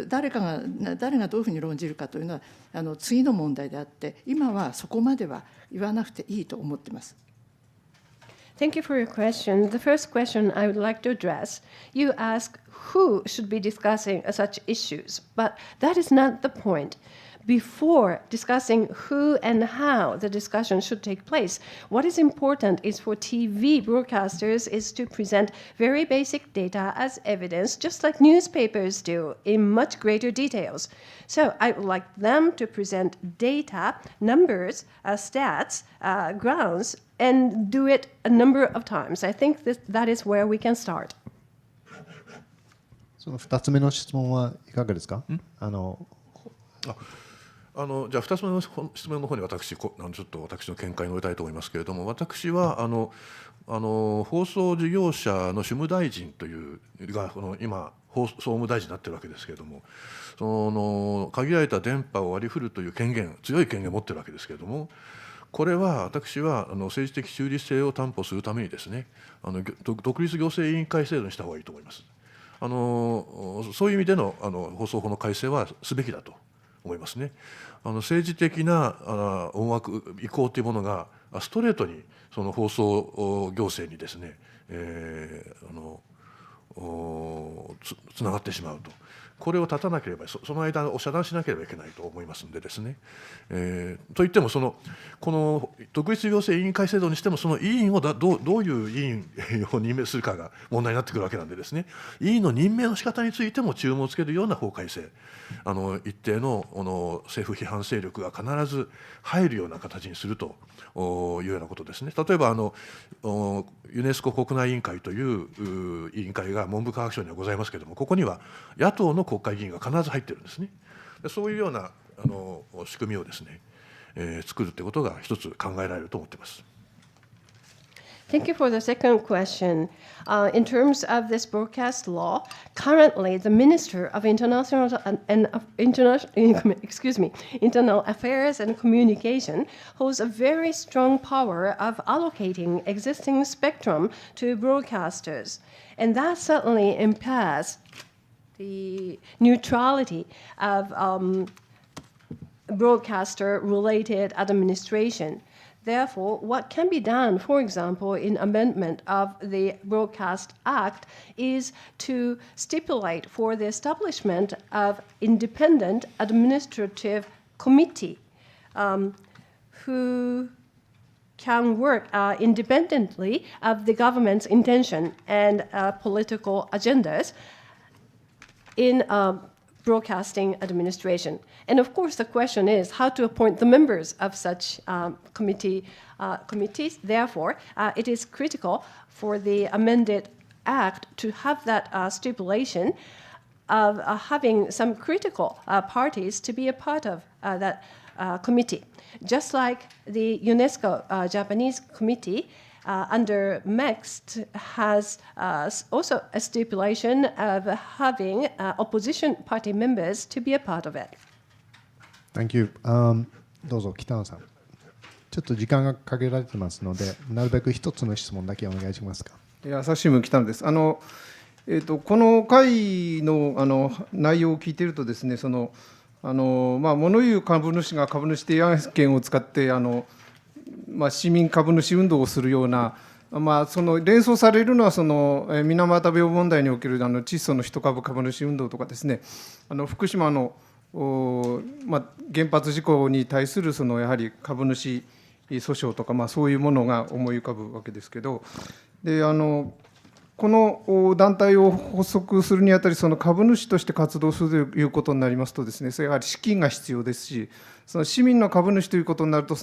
誰がどういうふうに論じるかというのは次の問題であって、今はそこまでは言わなくていいと思っています。Thank you for your question. The first question I would like to address, you ask who should be discussing such issues, but that is not the point. Before discussing who and how the discussion should take place, what is important is for TV broadcasters is to present very basic data as evidence, just like newspapers do, in much greater details. So I would like them to present data, numbers, stats, grounds, and do it a number of times. I think that is where we can start. その2つ目の質問はいかがですか？じゃあ2つ目の質問の方にちょっと私の見解を述べたいと思いますけれども、私は放送事業者の主務大臣というが今総務大臣になっているわけですけれども、限られた電波を割り振るという強い権限を持っているわけですけれども、これは私は政治的中立性を担保するためにですね、独立行政委員会制度にした方がいいと思います。そういう意味での放送法の改正はすべきだと思いますね。政治的な思惑意向というものがストレートにその放送行政にですね、つながってしまうと、これを断たなければ、その間を遮断しなければいけないと思いますのでですね、といってもこの独立行政委員会制度にしても、その委員をどういう委員を任命するかが問題になってくるわけなんでですね、委員の任命の仕方についても注文をつけるような法改正、一定の政府批判勢力が必ず入るような形にするというようなことですね。例えばユネスコ国内委員会という委員会が文部科学省にはございますけれども、ここには野党の国会議員が必ず入ってるんですね。そういうような仕組みをですね、作るということが一つ考えられると思っています。Thank you for the second question. In terms of this broadcast law, currently the Minister of Internal Affairs and Communication holds a very strong power of allocating existing spectrum to broadcasters, and that certainly impairs the neutrality of broadcaster-related administration. Therefore, what can be done, for example, in amendment of the Broadcast Act is to stipulate for the establishment of independent administrative committee who can work independently of the government's intention and political agendas in broadcasting administration. And of course, the question is how to appoint the members of such committees. Therefore, it is critical for the amended act to have that stipulation of having some critical parties to be a part of that committee. Just like the UNESCO Japanese committee under MEXT has also a stipulation of having opposition party members to be a part of it. Thank you. どうぞ北野さん。ちょっと時間が限られてますので、なるべく一つの質問だけお願いしますか。朝日新聞北野です。この会の内容を聞いているとですね、物言う株主が株主提案権を使って市民株主運動をするような、連想されるのは水俣病問題における窒素の一株株主運動とかですね、福島の原発事故に対するやはり株主訴訟とか、そういうものが思い浮かぶわけですけど、でこの団体を発足するにあたり、株主として活動するということになりますとですね、それやはり資金が必要ですし、市民の株主ということになると、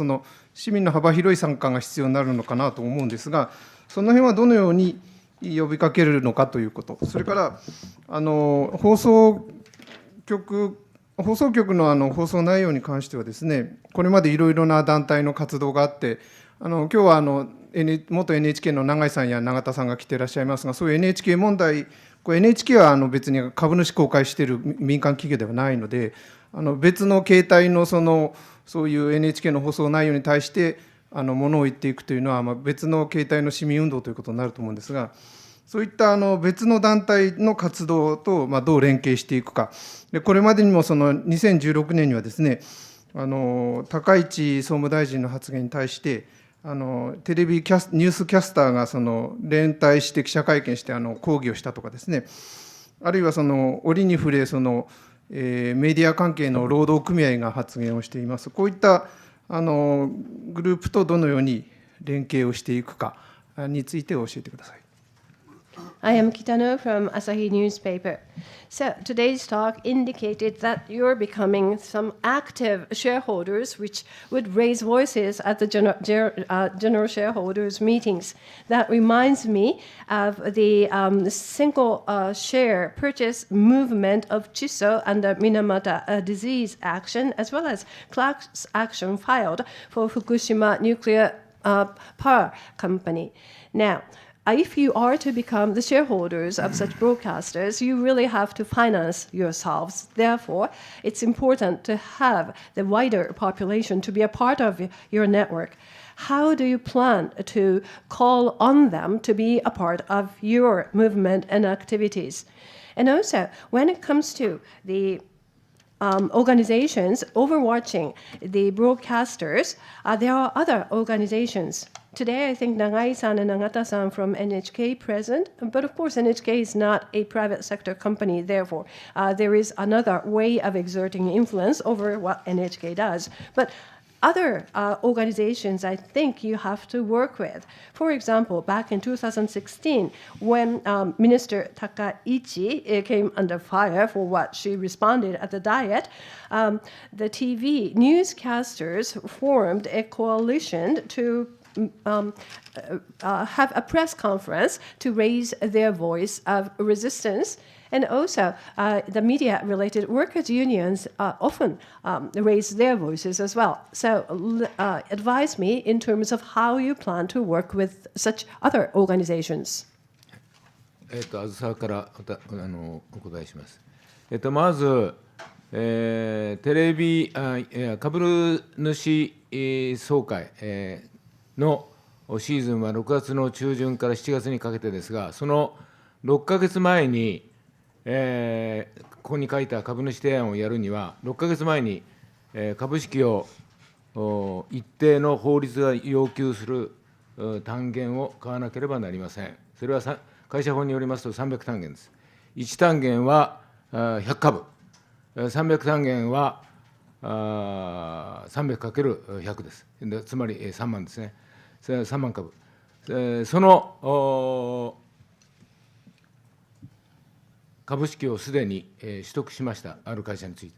市民の幅広い参加が必要になるのかなと思うんですが、その辺はどのように呼びかけるのかということ、それから放送局放送局の放送内容に関してはですね、これまでいろいろな団体の活動があって、今日は元 NHK の永井さんや永田さんが来ていらっしゃいますが、そういう NHK 問題、NHK は別に株主公開している民間企業ではないので、別の形態のそういう NHK の放送内容に対してものを言っていくというのは、別の形態の市民運動ということになると思うんですが、そういった別の団体の活動とどう連携していくか、でこれまでにも2016年にはですね、高市総務大臣の発言に対して、テレビニュースキャスターが連帯して記者会見して抗議をしたとかですね、あるいは折に触れメディア関係の労働組合が発言をしています。こういったグループとどのように連携をしていくかについて教えてください。I am Kitano from Asahi Newspaper. So today's talk indicated that you're becoming some active shareholders, which would raise voices at the general shareholders meetings. That reminds me of the single share purchase movement of Chiso under Minamata disease action, as well as class action filed for Fukushima nuclear power company. Now, if you are to become the shareholders of such broadcasters, you really have to finance yourselves. Therefore, it's important to have the wider population to be a part of your network. How do you plan to call on them to be a part of your movement and activities? And also, when it comes to the organizations overwatching the broadcasters, there are other organizations. Today, I think Nagai-san and Nagata-san from NHK present, but of course NHK is not a private sector company, therefore there is another way of exerting influence over what NHK does. But other organizations I think you have to work with. For example, back in 2016, when Minister Takaichi came under fire for what she responded at the Diet, the TV newscasters formed a coalition to have a press conference to raise their voice of resistance. And also, the media-related workers' unions often raise their voices as well. So advise me in terms of how you plan to work with such other organizations. あずさからお答えします。まず、テレビ株主総会のシーズンは6月の中旬から7月にかけてですが、その6ヶ月前に、ここに書いた株主提案をやるには、6ヶ月前に、株式を一定の法律が要求する単元を買わなければなりません。それは会社法によりますと300単元です。1単元は100株、300単元は300×100です。つまり3万ですね。3万株。その株式をすでに取得しました、ある会社につい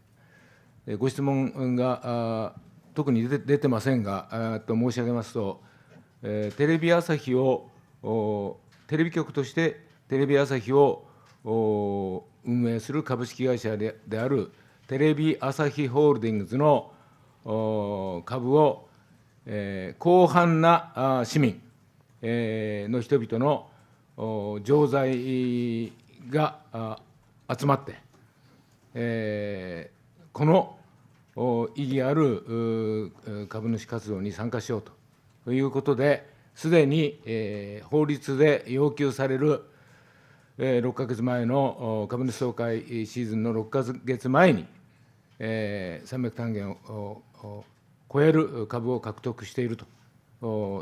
て。ご質問が特に出てませんが、と申し上げますと、テレビ朝日を、テレビ局としてテレビ朝日を運営する株式会社であるテレビ朝日ホールディングスの株を、広範な市民の人々の常在が集まって、この意義ある株主活動に参加しようということで、すでに法律で要求される6ヶ月前の株主総会シーズンの6ヶ月前に300単元を超える株を獲得していると。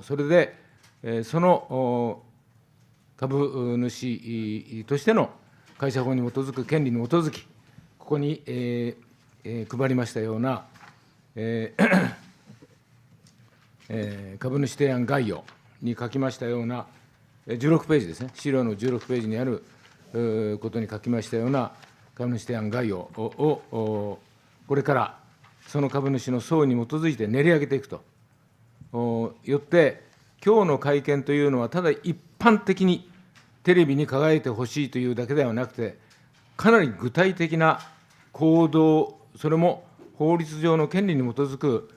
それでその株主としての会社法に基づく権利に基づき、ここに配りましたような株主提案概要に書きましたような16ページですね、資料の16ページにあることに書きましたような株主提案概要をこれからその株主の総意に基づいて練り上げていくと。よって、今日の会見というのは、ただ一般的にテレビに輝いてほしいというだけではなくて、かなり具体的な行動それも法律上の権利に基づく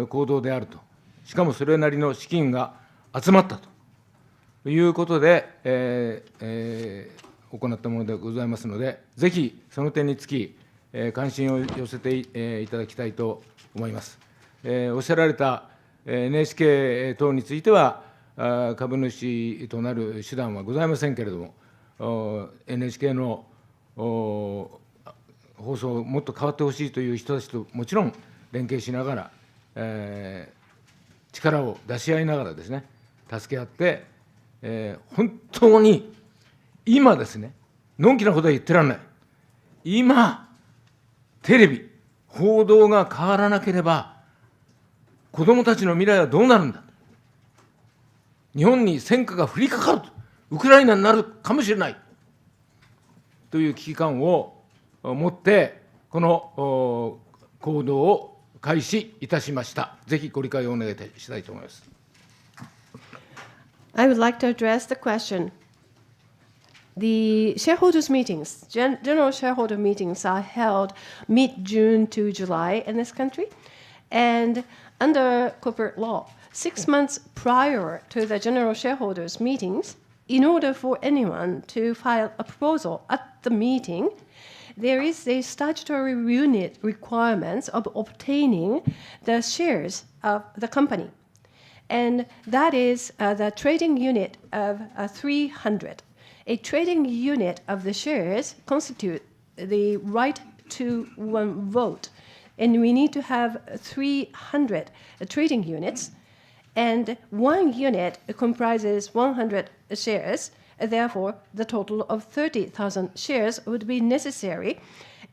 行動であると、しかもそれなりの資金が集まったということで、行ったものでございますので、ぜひその点につき、関心を寄せていただきたいと思います。おっしゃられた NHK 等については、株主となる手段はございませんけれども、NHK の放送をもっと変わってほしいという人たちともちろん連携しながら、力を出し合いながらですね、助け合って、本当に今ですね、のんきなことは言ってらんない。今、テレビ、報道が変わらなければ、子どもたちの未来はどうなるんだ。日本に戦火が降りかかる、ウクライナになるかもしれないという危機感を持って、この行動を開始いたしました。ぜひご理解をお願いしたいと思います。I would like to address the question. The shareholders' meetings, general shareholder meetings, are held mid-June to July in this country. And under corporate law, 6 months prior to the general shareholders' meetings, in order for anyone to file a proposal at the meeting, there is a statutory unit requirements of obtaining the shares of the company. And that is the trading unit of 300. A trading unit of the shares constitute the right to one vote. And we need to have 300 trading units. And one unit comprises 100 shares. Therefore, the total of 30,000 shares would be necessary.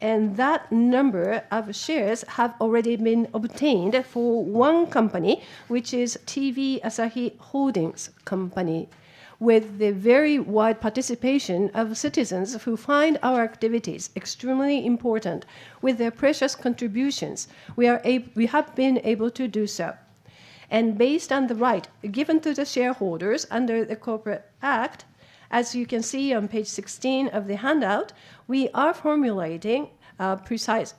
And that number of shares have already been obtained for one company, which is TV Asahi Holdings Company, with the very wide participation of citizens who find our activities extremely important. With their precious contributions, we have been able to do so. And based on the right given to the shareholders under the Corporate Act, as you can see on page 16 of the handout, we are formulating precise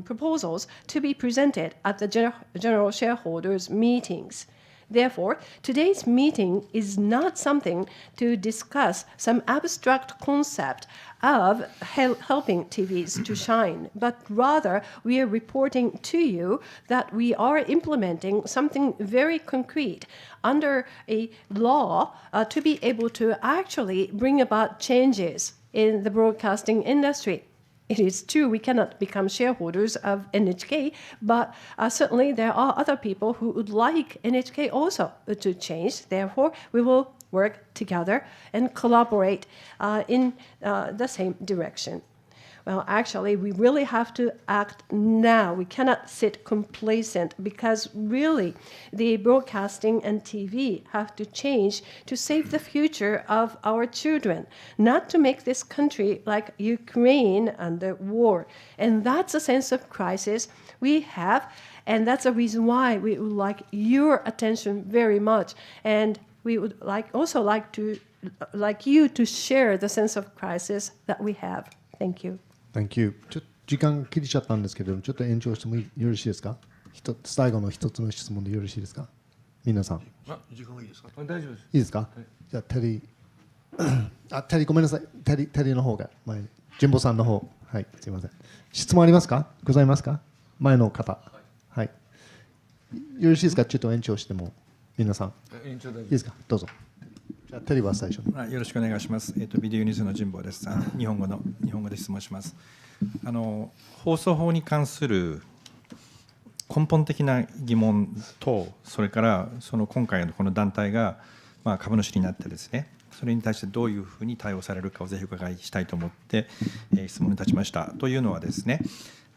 proposals to be presented at the general shareholders' meetings. Therefore, today's meeting is not something to discuss some abstract concept of helping TVs to shine, but rather we are reporting to you that we are implementing something very concrete under a law to be able to actually bring about changes in the broadcasting industry. It is true we cannot become shareholders of NHK, but certainly there are other people who would like NHK also to change. Therefore, we will work together and collaborate in the same direction. Well, actually, we really have to act now. We cannot sit complacent because really the broadcasting and TV have to change to save the future of our children, not to make this country like Ukraine under war. And that's a sense of crisis we have, and that's a reason why we would like your attention very much. And we would also like you to share the sense of crisis that we have. Thank you. Thank you. 時間切れちゃったんですけれども、ちょっと延長してもよろしいですか？最後の一つの質問でよろしいですか？皆さん。時間がいいですか？大丈夫です。いいですか？じゃあテリーごめんなさい。テリーの方が前に。神保さんの方。はい、すみません。質問ありますか？ございますか？前の方。はい。よろしいですか？ちょっと延長しても皆さん。いいですか？どうぞ。じゃあテリーは最初に。よろしくお願いします。ビデオニュースの神保です。日本語で質問します。放送法に関する根本的な疑問と、それから今回のこの団体が株主になってですね、それに対してどういうふうに対応されるかをぜひ伺いしたいと思って質問に立ちました。というのはですね、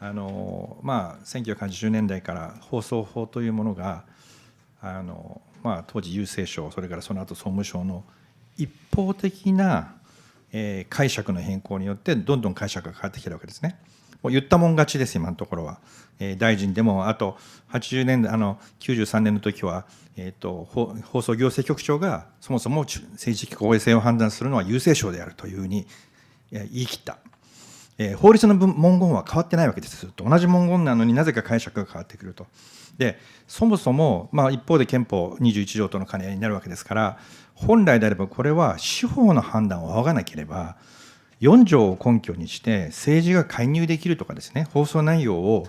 1980年代から放送法というものが当時郵政省、それからその後総務省の一方的な解釈の変更によってどんどん解釈が変わってきてるわけですね。もう言ったもん勝ちです、今のところは。大臣でも、あと80年代93年の時は、放送行政局長がそもそも政治的公平性を判断するのは郵政省であるというふうに言い切った。法律の文言は変わってないわけです。ずっと同じ文言なのになぜか解釈が変わってくると。でそもそも、一方で憲法21条との兼ね合いになるわけですから、本来であればこれは司法の判断を仰がなければ4条を根拠にして政治が介入できるとかですね、放送内容を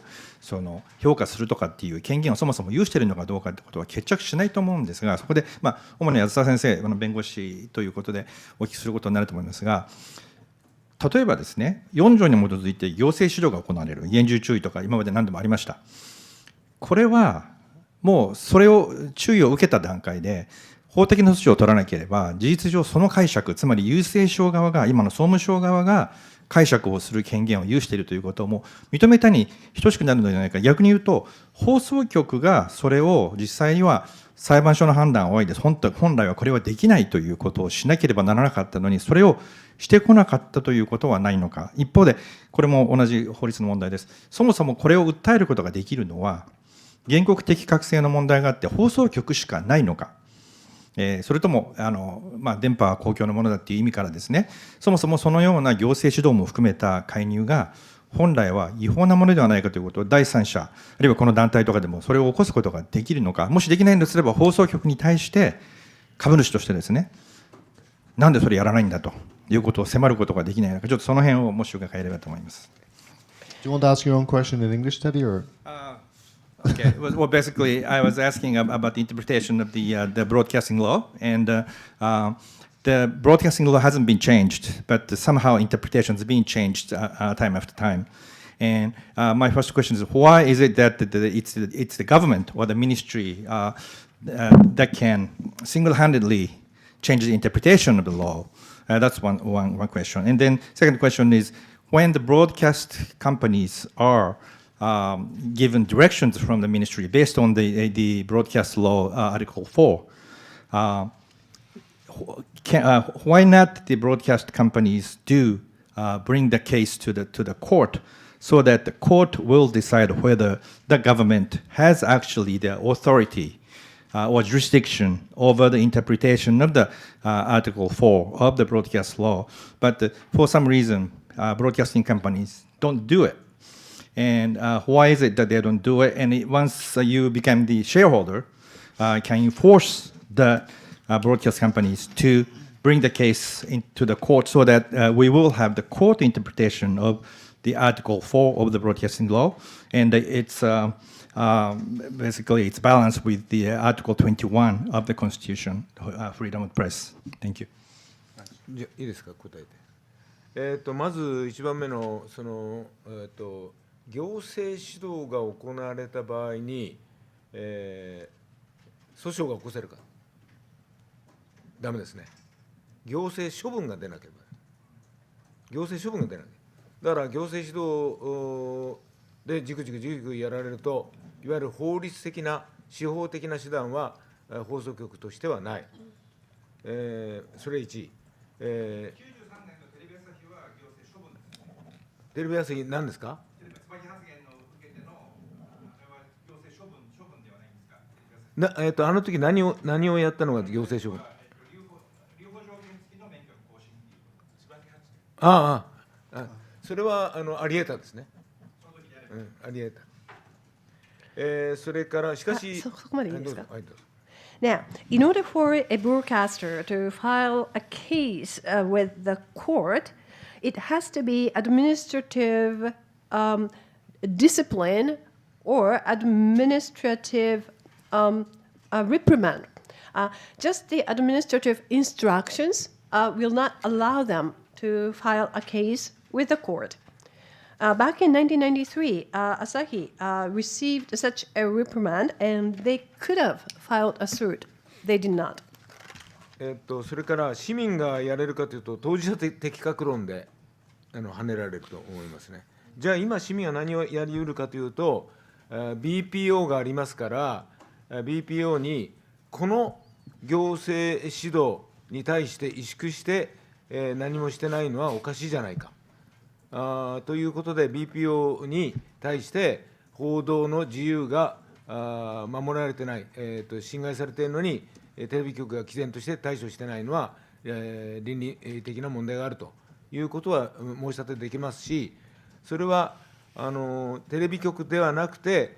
評価するとかっていう権限をそもそも有しているのかどうかということは決着しないと思うんですが、そこで、主に安田先生弁護士ということでお聞きすることになると思いますが、例えばですね、4条に基づいて行政指導が行われる、厳重注意とか今まで何度もありました。これはもうそれを注意を受けた段階で法的な措置を取らなければ、事実上その解釈、つまり郵政省側が、今の総務省側が解釈をする権限を有しているということをも認めたに等しくなるのではないか。逆に言うと、放送局がそれを実際には裁判所の判断を仰いで、本来はこれはできないということをしなければならなかったのに、それをしてこなかったということはないのか。一方で、これも同じ法律の問題です。そもそもこれを訴えることができるのは、原告的確性の問題があって、放送局しかないのか。それとも電波は公共のものだという意味からですね、そもそもそのような行政指導も含めた介入が本来は違法なものではないかということを第三者、あるいはこの団体とかでもそれを起こすことができるのか、もしできないのですれば放送局に対して株主としてですね、なんでそれやらないんだということを迫ることができないのか、ちょっとその辺をもし伺えればと思います。Do you want to ask your own question in English, Teddy, or? Okay. Well, basically, I was asking about the interpretation of the broadcasting law, and the broadcasting law hasn't been changed, but somehow interpretations are being changed time after time. And my first question is, why is it that it's the government or the ministry that can single-handedly change the interpretation of the law? That's one question. And then second question is, when the broadcast companies are given directions from the ministry based on the broadcast law Article 4. Why not the broadcast companies do bring the case to the court so that the court will decide whether the government has actually the authority or jurisdiction over the interpretation of the Article 4 of the broadcast law, but for some reason broadcasting companies don't do it. And why is it that they don't do it? And once you become the shareholder, can you force the broadcast companies to bring the case into the court so that we will have the court interpretation of the Article 4 of the broadcasting law, and it's basically it's balanced with the Article 21 of the Constitution, freedom of press. Thank you. じゃいいですか、答えて。まず1番目の行政指導が行われた場合に、訴訟が起こせるか、ダメですね。行政処分が出なければ、行政処分が出なければ、だから行政指導でじくじくやられると、いわゆる法律的な司法的な手段は放送局としてはない。それ1。93年のテレビ朝日は行政処分です。テレビ朝日何ですか？あの時何をやったのが行政処分？それはあり得たですね。あり得た。それからしかし、そこまでいいですか？Now, in order for a broadcaster to file a case with the court, it has to be administrative discipline or administrative reprimand. Just the administrative instructions will not allow them to file a case with the court. Back in 1993, Asahi received such a reprimand, and they could have filed a suit. They did not. それから市民がやれるかというと、当事者的確論で跳ねられると思いますね。じゃあ今市民は何をやり得るかというと、BPO がありますから、BPO にこの行政指導に対して萎縮して、何もしてないのはおかしいじゃないか。ということで BPO に対して報道の自由が守られてない、侵害されているのにテレビ局が毅然として対処してないのは、倫理的な問題があるということは申し立てできますし、それはテレビ局ではなくて、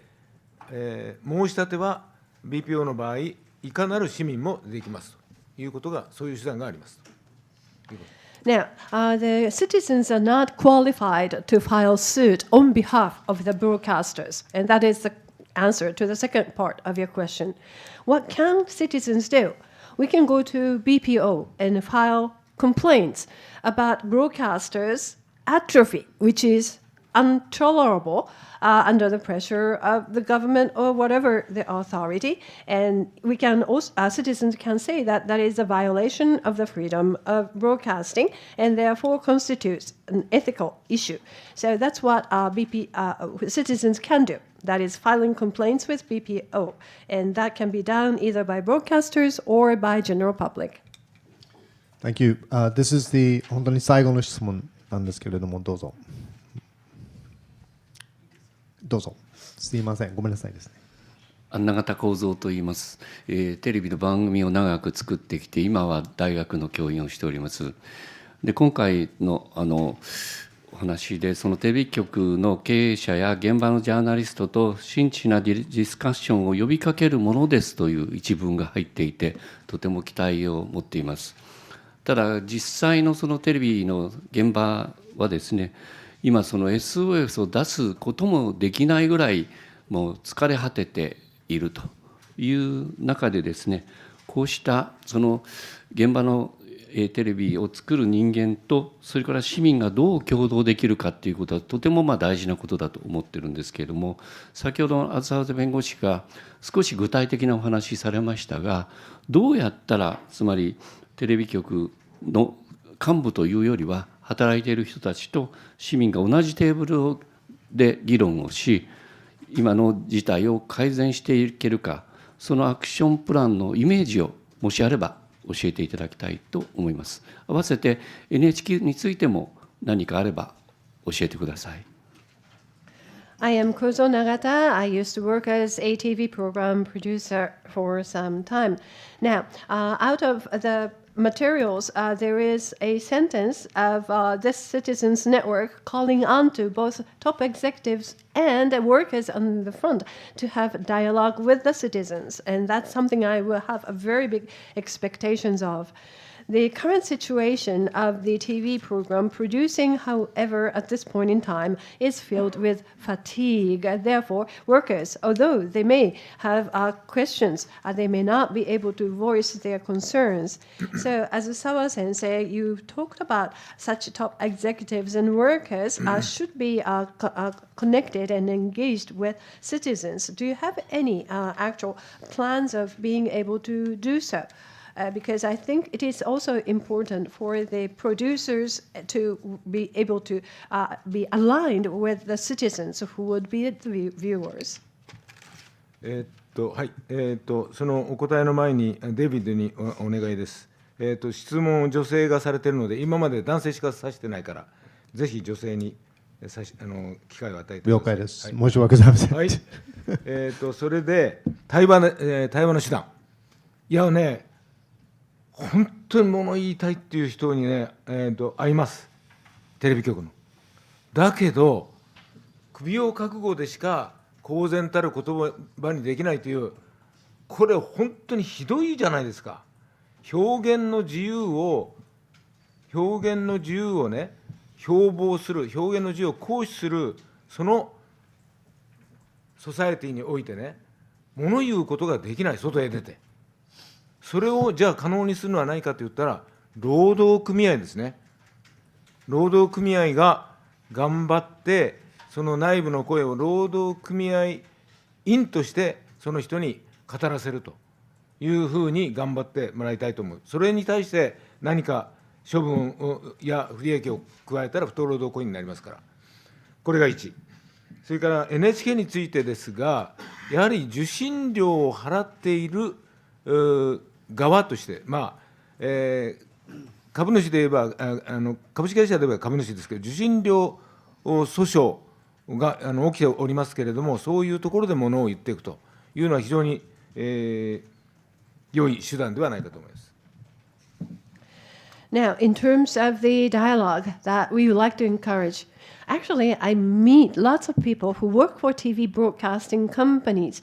申し立ては BPO の場合、いかなる市民もできますということが、そういう手段がありますということ。Now, the citizens are not qualified to file suit on behalf of the broadcasters, and that is the answer to the second part of your question. What can citizens do? We can go to BPO and file complaints about broadcasters' atrophy, which is intolerable under the pressure of the government or whatever the authority. And we can also, citizens can say that that is a violation of the freedom of broadcasting and therefore constitutes an ethical issue. So that's what citizens can do. That is filing complaints with BPO. And that can be done either by broadcasters or by general public. Thank you. This is the 本当に最後の質問なんですけれども、どうぞ。どうぞ。すいません、ごめんなさいですね。永田幸三と言います、テレビの番組を長く作ってきて、今は大学の教員をしております。で、今回のお話で、そのテレビ局の経営者や現場のジャーナリストと真摯なディスカッションを呼びかけるものですという一文が入っていて、とても期待を持っています。ただ、実際のそのテレビの現場はですね、今その SOS を出すこともできないぐらいもう疲れ果てているという中でですね、こうしたその現場のテレビを作る人間と、それから市民がどう共同できるかということはとても大事なことだと思ってるんですけれども、先ほど梓弁護士が少し具体的なお話されましたが、どうやったらつまりテレビ局の幹部というよりは働いている人たちと市民が同じテーブルで議論をし、今の事態を改善していけるか、そのアクションプランのイメージをもしあれば教えていただきたいと思います。合わせて NHK についても何かあれば教えてください。I am Kozo Nagata. I used to work as a TV program producer for some time. Now, out of the materials, there is a sentence of this Citizens Network calling on to both top executives and workers on the front to have dialogue with the citizens. And that's something I will have a very big expectations of. The current situation of the TV program producing, however, at this point in time, is filled with fatigue. Therefore, workers, although they may have questions, they may not be able to voice their concerns. So, as Sawa Sensei, you talked about such top executives and workers should be connected and engaged with citizens. Do you have any actual plans of being able to do so? Because I think it is also important for the producers to be able to be aligned with the citizens who would be the viewers. はい、そのお答えの前にデビッドにお願いです。質問を女性がされているので、今まで男性しか指してないから、ぜひ女性に機会を与えてください。了解です。申し訳ございません。はい。それで対話の手段。いやね、本当に物言いたいっていう人にね、会います、テレビ局の。だけど、首を覚悟でしか公然たる言葉にできないという、これ、本当にひどいじゃないですか。表現の自由をね、標榜する、表現の自由を行使する、そのソサエティにおいてね、物言うことができない、外へ出て。それをじゃあ可能にするのは何かといったら、労働組合ですね。労働組合が頑張って、その内部の声を労働組合員として、その人に語らせるというふうに頑張ってもらいたいと思う。それに対して何か処分や不利益を加えたら不当労働行為になりますから。これが1。それから NHK についてですが、やはり受信料を払っている側として、株主で言えば株式会社で言えば株主ですけど、受信料訴訟が起きておりますけれども、そういうところでものを言っていくというのは非常に、良い手段ではないかと思います。Now, in terms of the dialogue that we would like to encourage, actually, I meet lots of people who work for TV broadcasting companies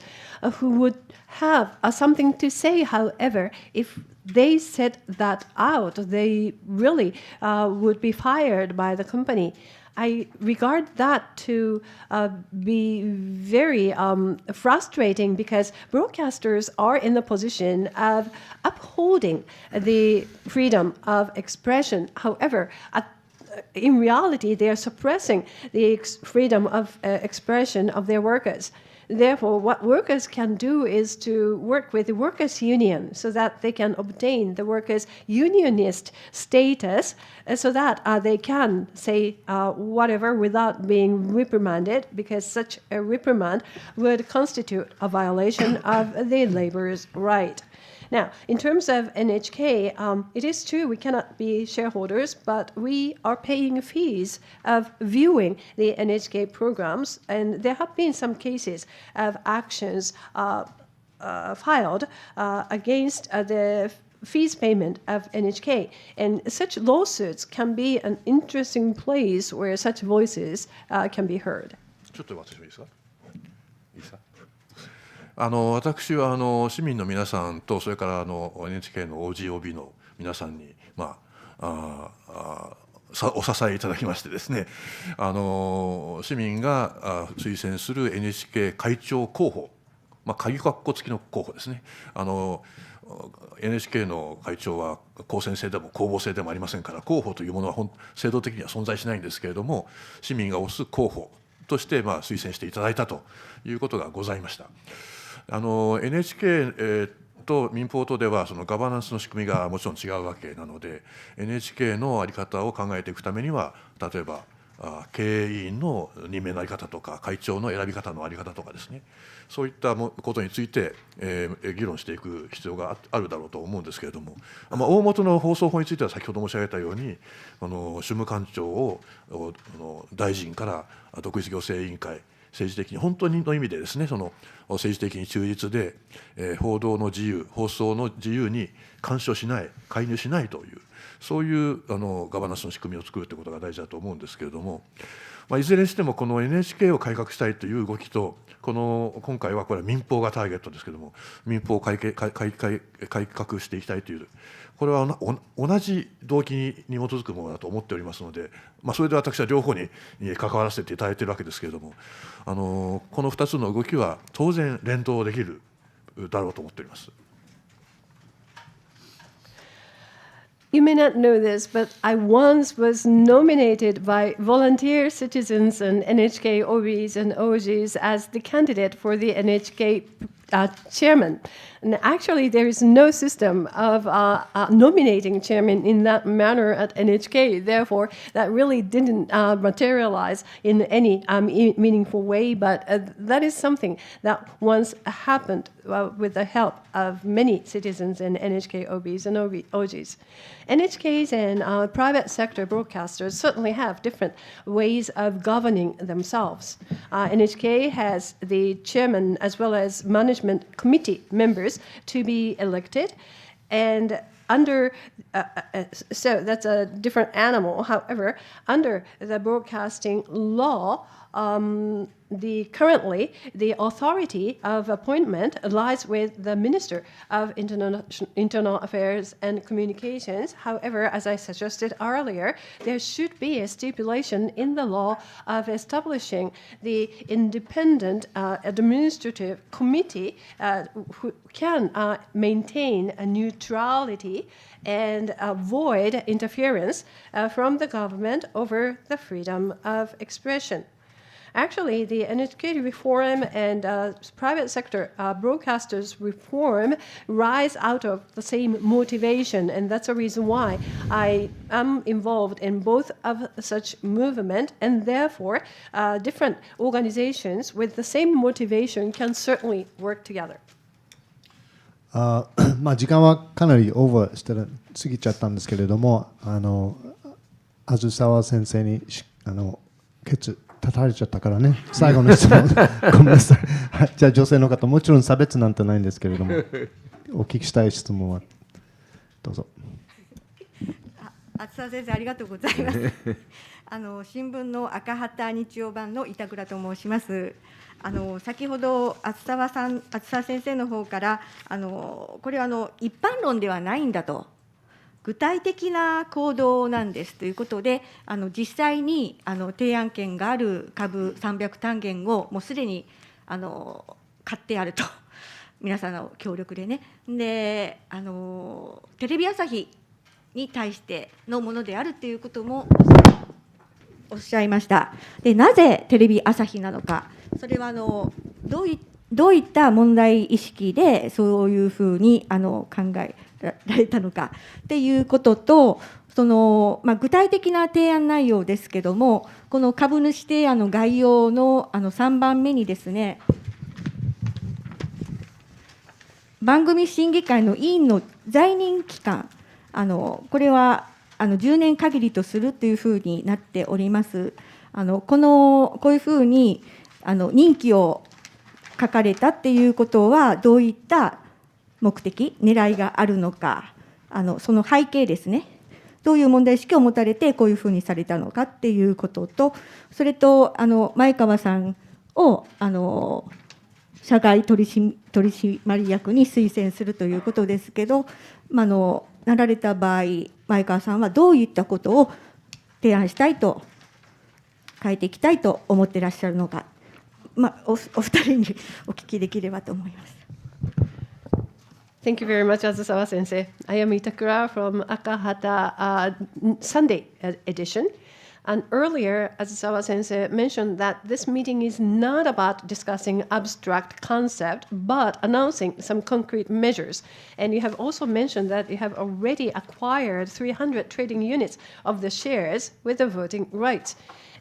who would have something to say. However, if they said that out, they really would be fired by the company. I regard that to be very frustrating because broadcasters are in the position of upholding the freedom of expression. However, in reality, they are suppressing the freedom of expression of their workers. Therefore, what workers can do is to work with the workers' union so that they can obtain the workers' unionist status so that they can say whatever without being reprimanded, because such a reprimand would constitute a violation of the laborers' right. Now, in terms of NHK, it is true we cannot be shareholders, but we are paying fees of viewing the NHK programs, and there have been some cases of actions filed against the fees payment of NHK. And such lawsuits can be an interesting place where such voices can be heard. ちょっと私もいいですか。いいですか。私は市民の皆さんとそれからNHK の OG、OB の皆さんに、お支えいただきましてですね、市民が推薦する NHK 会長候補、鍵括弧付きの候補ですね。NHK の会長は公選制でも公募制でもありませんから、候補というものは制度的には存在しないんですけれども、市民が推す候補として推薦していただいたということがございました。NHK と民放とではそのガバナンスの仕組みがもちろん違うわけなので、 NHK の在り方を考えていくためには、例えば経営委員の任命の在り方とか会長の選び方の在り方とかですね、そういったことについて議論していく必要があるだろうと思うんですけれども、大元の放送法については先ほど申し上げたように、宗務官庁を大臣から独立行政委員会、政治的に本当の意味でですね、その政治的に中立で、報道の自由、放送の自由に干渉しない、介入しないという、そういうガバナンスの仕組みを作るということが大事だと思うんですけれども、いずれにしてもこの NHK を改革したいという動きと、今回はこれは民放がターゲットですけれども、民放を改革していきたいという、これは同じ動機に基づくものだと思っておりますので、それで私は両方に関わらせていただいているわけですけれども、この2つの動きは当然連動できるだろうと思っております。You may not know this, but I once was nominated by volunteer citizens and NHK OBs and OGs as the candidate for the NHK chairman. And actually, there is no system of nominating chairman in that manner at NHK. Therefore, that really didn't materialize in any meaningful way. But that is something that once happened with the help of many citizens and NHK OBs and OGs. NHKs and private sector broadcasters certainly have different ways of governing themselves. NHK has the chairman as well as management committee members to be elected, and under so that's a different animal. However, under the broadcasting law, currently the authority of appointment lies with the Minister of Internal Affairs and Communications. However, as I suggested earlier, there should be a stipulation in the law of establishing the independent administrative committee who can maintain a neutrality and avoid interference from the government over the freedom of expression. Actually, the NHK reform and private sector broadcasters reform rise out of the same motivation, and that's the reason why I am involved in both of such movement, and therefore different organizations with the same motivation can certainly work together. 時間はかなりオーバーして過ぎちゃったんですけれども、あずさわ先生にケツ立たれちゃったからね、最後の質問ごめんなさい。じゃあ女性の方、もちろん差別なんてないんですけれども、お聞きしたい質問はどうぞ。厚澤先生、ありがとうございます。新聞の赤旗日曜版の板倉と申します。先ほど厚澤先生の方からこれは一般論ではないんだと、具体的な行動なんですということで、実際に提案権がある株300単元をもうすでに買ってあると、皆さんの協力でね。でテレビ朝日に対してのものであるということもおっしゃいました。でなぜテレビ朝日なのか、それはどういった問題意識でそういうふうに考えられたのかっていうことと、具体的な提案内容ですけども、この株主提案の概要の3番目にですね、番組審議会の委員の在任期間、これは10年限りとするというふうになっております。こういうふうに任期を書かれたっていうことは、どういった目的、狙いがあるのか、その背景ですね、どういう問題意識を持たれてこういうふうにされたのかっていうことと、それと前川さんを社外取締役に推薦するということですけど、なられた場合、前川さんはどういったことを提案したいと、変えていきたいと思っていらっしゃるのか、お二人にお聞きできればと思います。Thank you very much, Azusawa Sensei. I am Itakura from Akahata Sunday edition. And earlier, Azusawa Sensei mentioned that this meeting is not about discussing abstract concept, but announcing some concrete measures. And you have also mentioned that you have already acquired 300 trading units of the shares with the voting rights.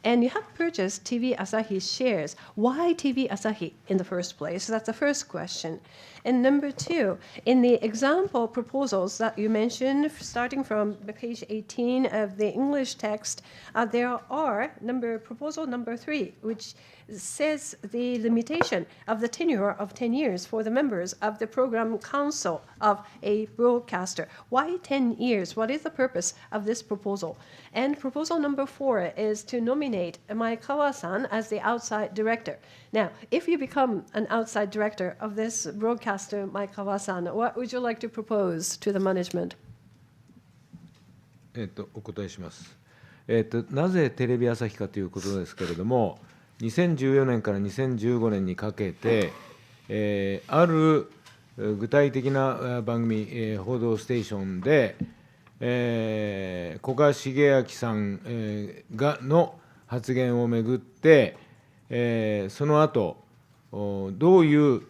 And you have purchased TV Asahi shares. Why TV Asahi in the first place? That's the first question. And number two, in the example proposals that you mentioned, starting from page 18 of the English text, there are proposal number 3, which says the limitation of the tenure of 10 years for the members of the program council of a broadcaster. Why 10 years? What is the purpose of this proposal? And proposal number 4 is to nominate Maekawa-san as the outside director. Now, if you become an outside director of this broadcaster, Maekawa-san, what would you like to propose to the management? お答えします。なぜテレビ朝日かということですけれども、2014年から2015年にかけて、ある具体的な番組、報道ステーションで、古賀茂明さんの発言をめぐって、その後どういう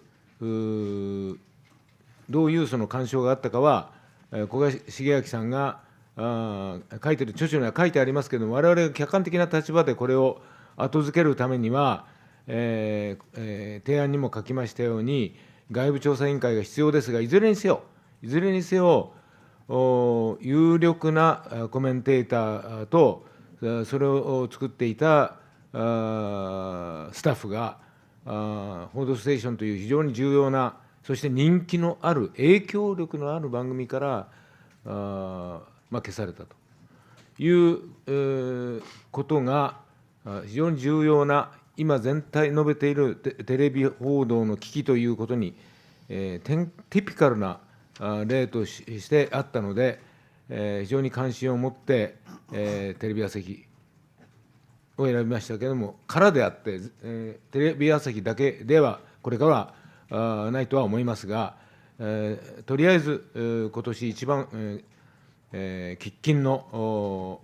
その干渉があったかは、古賀茂明さんが書いてる著書には書いてありますけれども、我々が客観的な立場でこれを後付けるためには、提案にも書きましたように、外部調査委員会が必要ですが、いずれにせよ、有力なコメンテーターと、それを作っていたスタッフが、報道ステーションという非常に重要な、そして人気のある、影響力のある番組から消されたということが、非常に重要な、今全体述べているテレビ報道の危機ということに、ティピカルな例としてあったので、非常に関心を持って、テレビ朝日を選びましたけれども、からであって、テレビ朝日だけではこれからはないとは思いますが、とりあえず今年一番、喫緊の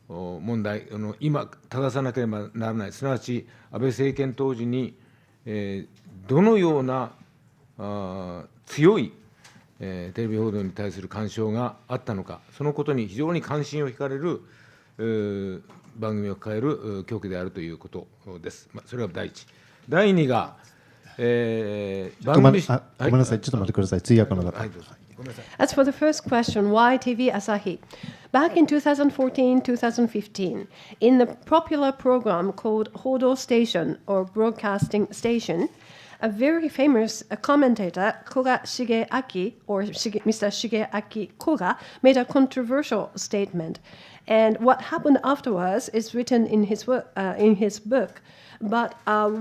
問題、今正さなければならない、すなわち安倍政権当時に、どのような強いテレビ報道に対する干渉があったのか、そのことに非常に関心を惹かれる番組を抱える局であるということです。それが第一。第二が、ごめんなさい、ちょっと待ってください、通訳の方。As for the first question, why TV Asahi? Back in 2014-2015, in the popular program called Hodo Station or Broadcasting Station, a very famous commentator, Koga Shigeaki, or Mr. Shigeaki Koga, made a controversial statement. And what happened afterwards is written in his book. But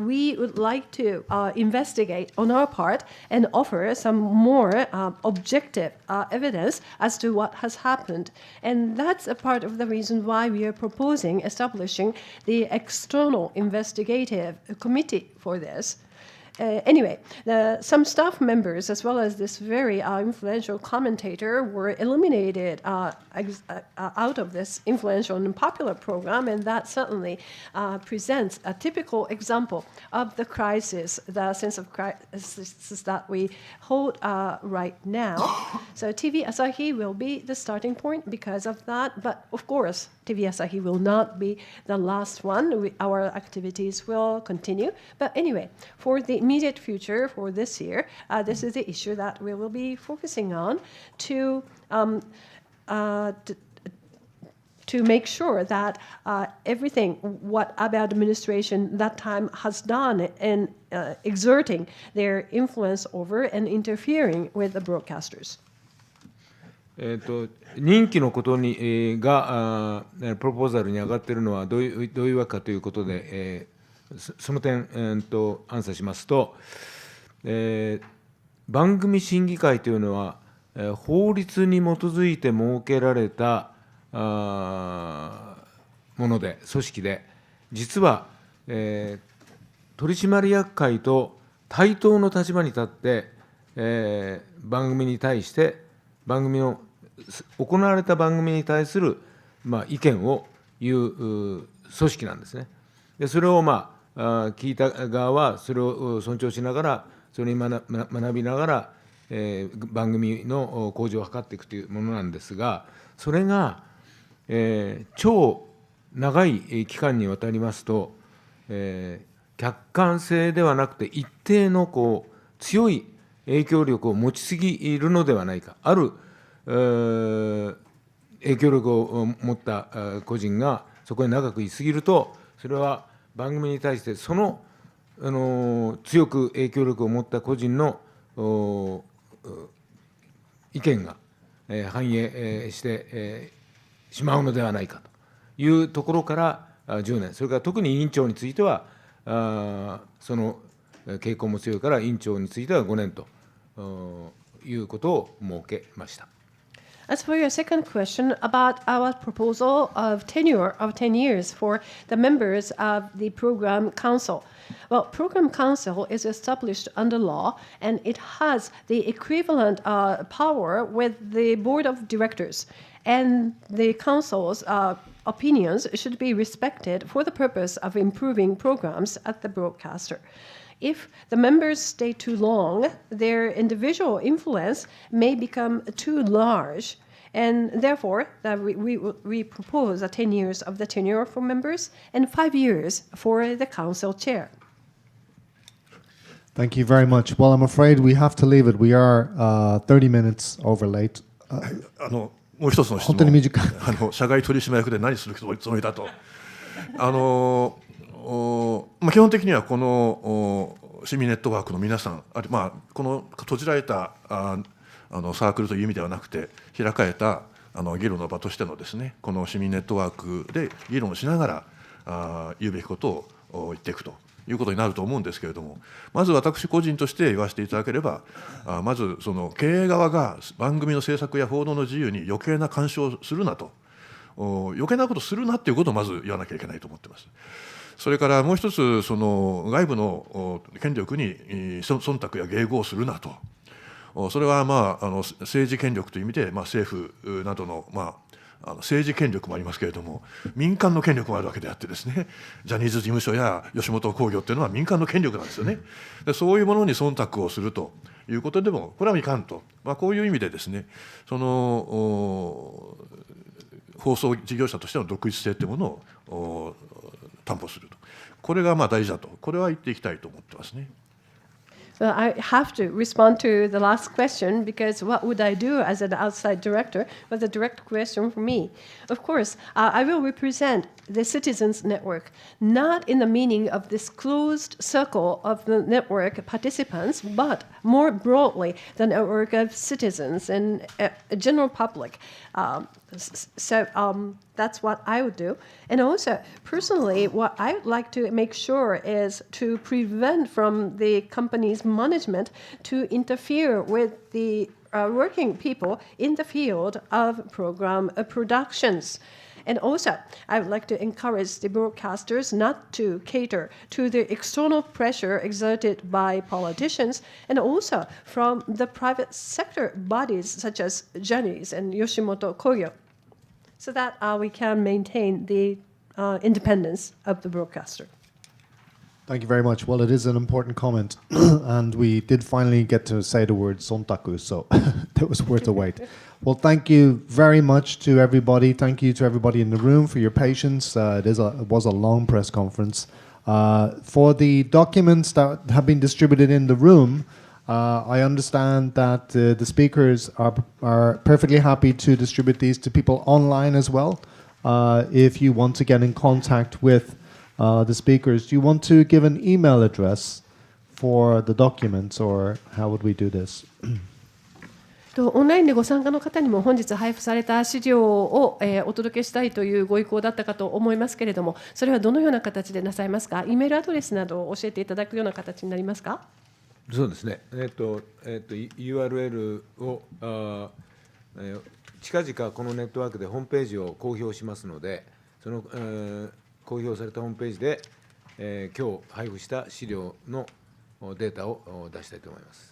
we would like to investigate on our part and offer some more objective evidence as to what has happened. And that's a part of the reason why we are proposing establishing the external investigative committee for this. Anyway, some staff members, as well as this very influential commentator, were eliminated out of this influential and popular program, and that certainly presents a typical example of the crisis, the sense of crisis that we hold right now. So TV Asahi will be the starting point because of that, but of course, TV Asahi will not be the last one. Our activities will continue. But anyway, for the immediate future, for this year, this is the issue that we will be focusing on to make sure that everything what Abe administration that time has done in exerting their influence over and interfering with the broadcasters. 任期のことにがプロポーザルに上がっているのはどういうわけかということで、その点、アンサーしますと、番組審議会というのは、法律に基づいて設けられたもので、組織で、実は、取締役会と対等の立場に立って、番組に対して、行われた番組に対する、意見を言う組織なんですね。でそれを、聞いた側はそれを尊重しながら、それに学びながら、番組の向上を図っていくというものなんですが、それが、超長い期間にわたりますと、客観性ではなくて一定の強い影響力を持ちすぎるのではないか。ある影響力を持った個人がそこに長く居すぎると、それは番組に対してその強く影響力を持った個人の意見が反映してしまうのではないかというところから10年、それから特に委員長についてはその傾向も強いから委員長については5年ということを設けました。As for your second question about our proposal of tenure of 10 years for the members of the Program Council. Well, Program Council is established under law, and it has the equivalent power with the Board of Directors. And the Council's opinions should be respected for the purpose of improving programs at the broadcaster. If the members stay too long, their individual influence may become too large, and therefore we propose 10 years of the tenure for members and 5 years for the council chair. Thank you very much. Well, I'm afraid we have to leave it. We are 30 minutes over late. もう一つの質問、本当に短い。社外取締役で何するつもりだと。基本的にはこの市民ネットワークの皆さん、この閉じられたサークルという意味ではなくて、開かれた議論の場としてのですね、この市民ネットワークで議論しながら言うべきことを言っていくということになると思うんですけれども、まず私個人として言わせていただければ、まずその経営側が番組の制作や報道の自由に余計な干渉をするなと、余計なことするなということをまず言わなきゃいけないと思っています。それからもう一つ、その外部の権力に忖度や迎合するなと、それは政治権力という意味で、政府などの、政治権力もありますけれども、民間の権力もあるわけであってですね、ジャニーズ事務所や吉本興業というのは民間の権力なんですよね。でそういうものに忖度をするということでも、これはいかんと、こういう意味でですね、その放送事業者としての独立性というものを担保すると、これが大事だと、これは言っていきたいと思ってますね。So I have to respond to the last question because what would I do as an outside director was a direct question for me. Of course, I will represent the Citizens Network, not in the meaning of this closed circle of the network participants, but more broadly the network of citizens and general public. So that's what I would do. And also, personally, what I would like to make sure is to prevent from the company's management to interfere with the working people in the field of program productions. And also, I would like to encourage the broadcasters not to cater to the external pressure exerted by politicians and also from the private sector bodies such as Johnny's and Yoshimoto Kogyo, so that we can maintain the independence of the broadcaster. Thank you very much. Well, it is an important comment, and we did finally get to say the word sontaku, so that was worth the wait. Well, thank you very much to everybody. Thank you to everybody in the room for your patience. It was a long press conference. For the documents that have been distributed in the room, I understand that the speakers are perfectly happy to distribute these to people online as well. If you want to get in contact with the speakers, do you want to give an email address for the documents, or how would we do this? オンラインでご参加の方にも本日配布された資料を、お届けしたいというご意向だったかと思いますけれども、それはどのような形でなさいますか。イメールアドレスなどを教えていただくような形になりますか。そうですね。URL を近々このネットワークでホームページを公表しますので、その、公表されたホームページで、今日配布した資料のデータを出したいと思います。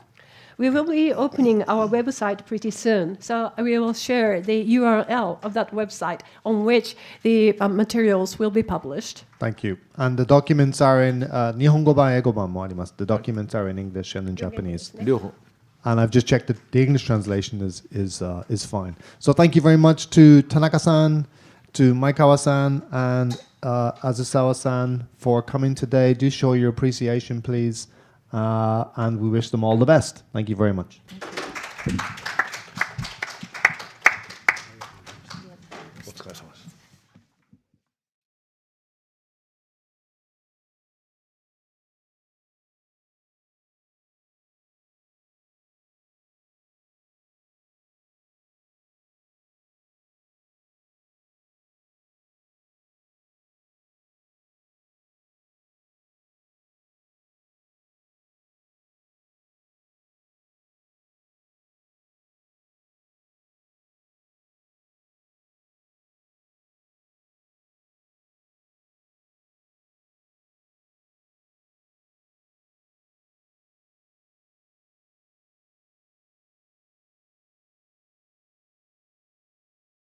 We will be opening our website pretty soon, so we will share the URL of that website on which the materials will be published. Thank you. And the documents are in Nihongo ban, Eigo ban mo arimasu. The documents are in English and in Japanese. 両方。 And I've just checked that the English translation is fine. So thank you very much to Tanaka-san, to Maekawa-san, and Azusawa-san for coming today. Do show your appreciation, please. And we wish them all the best. Thank you very much.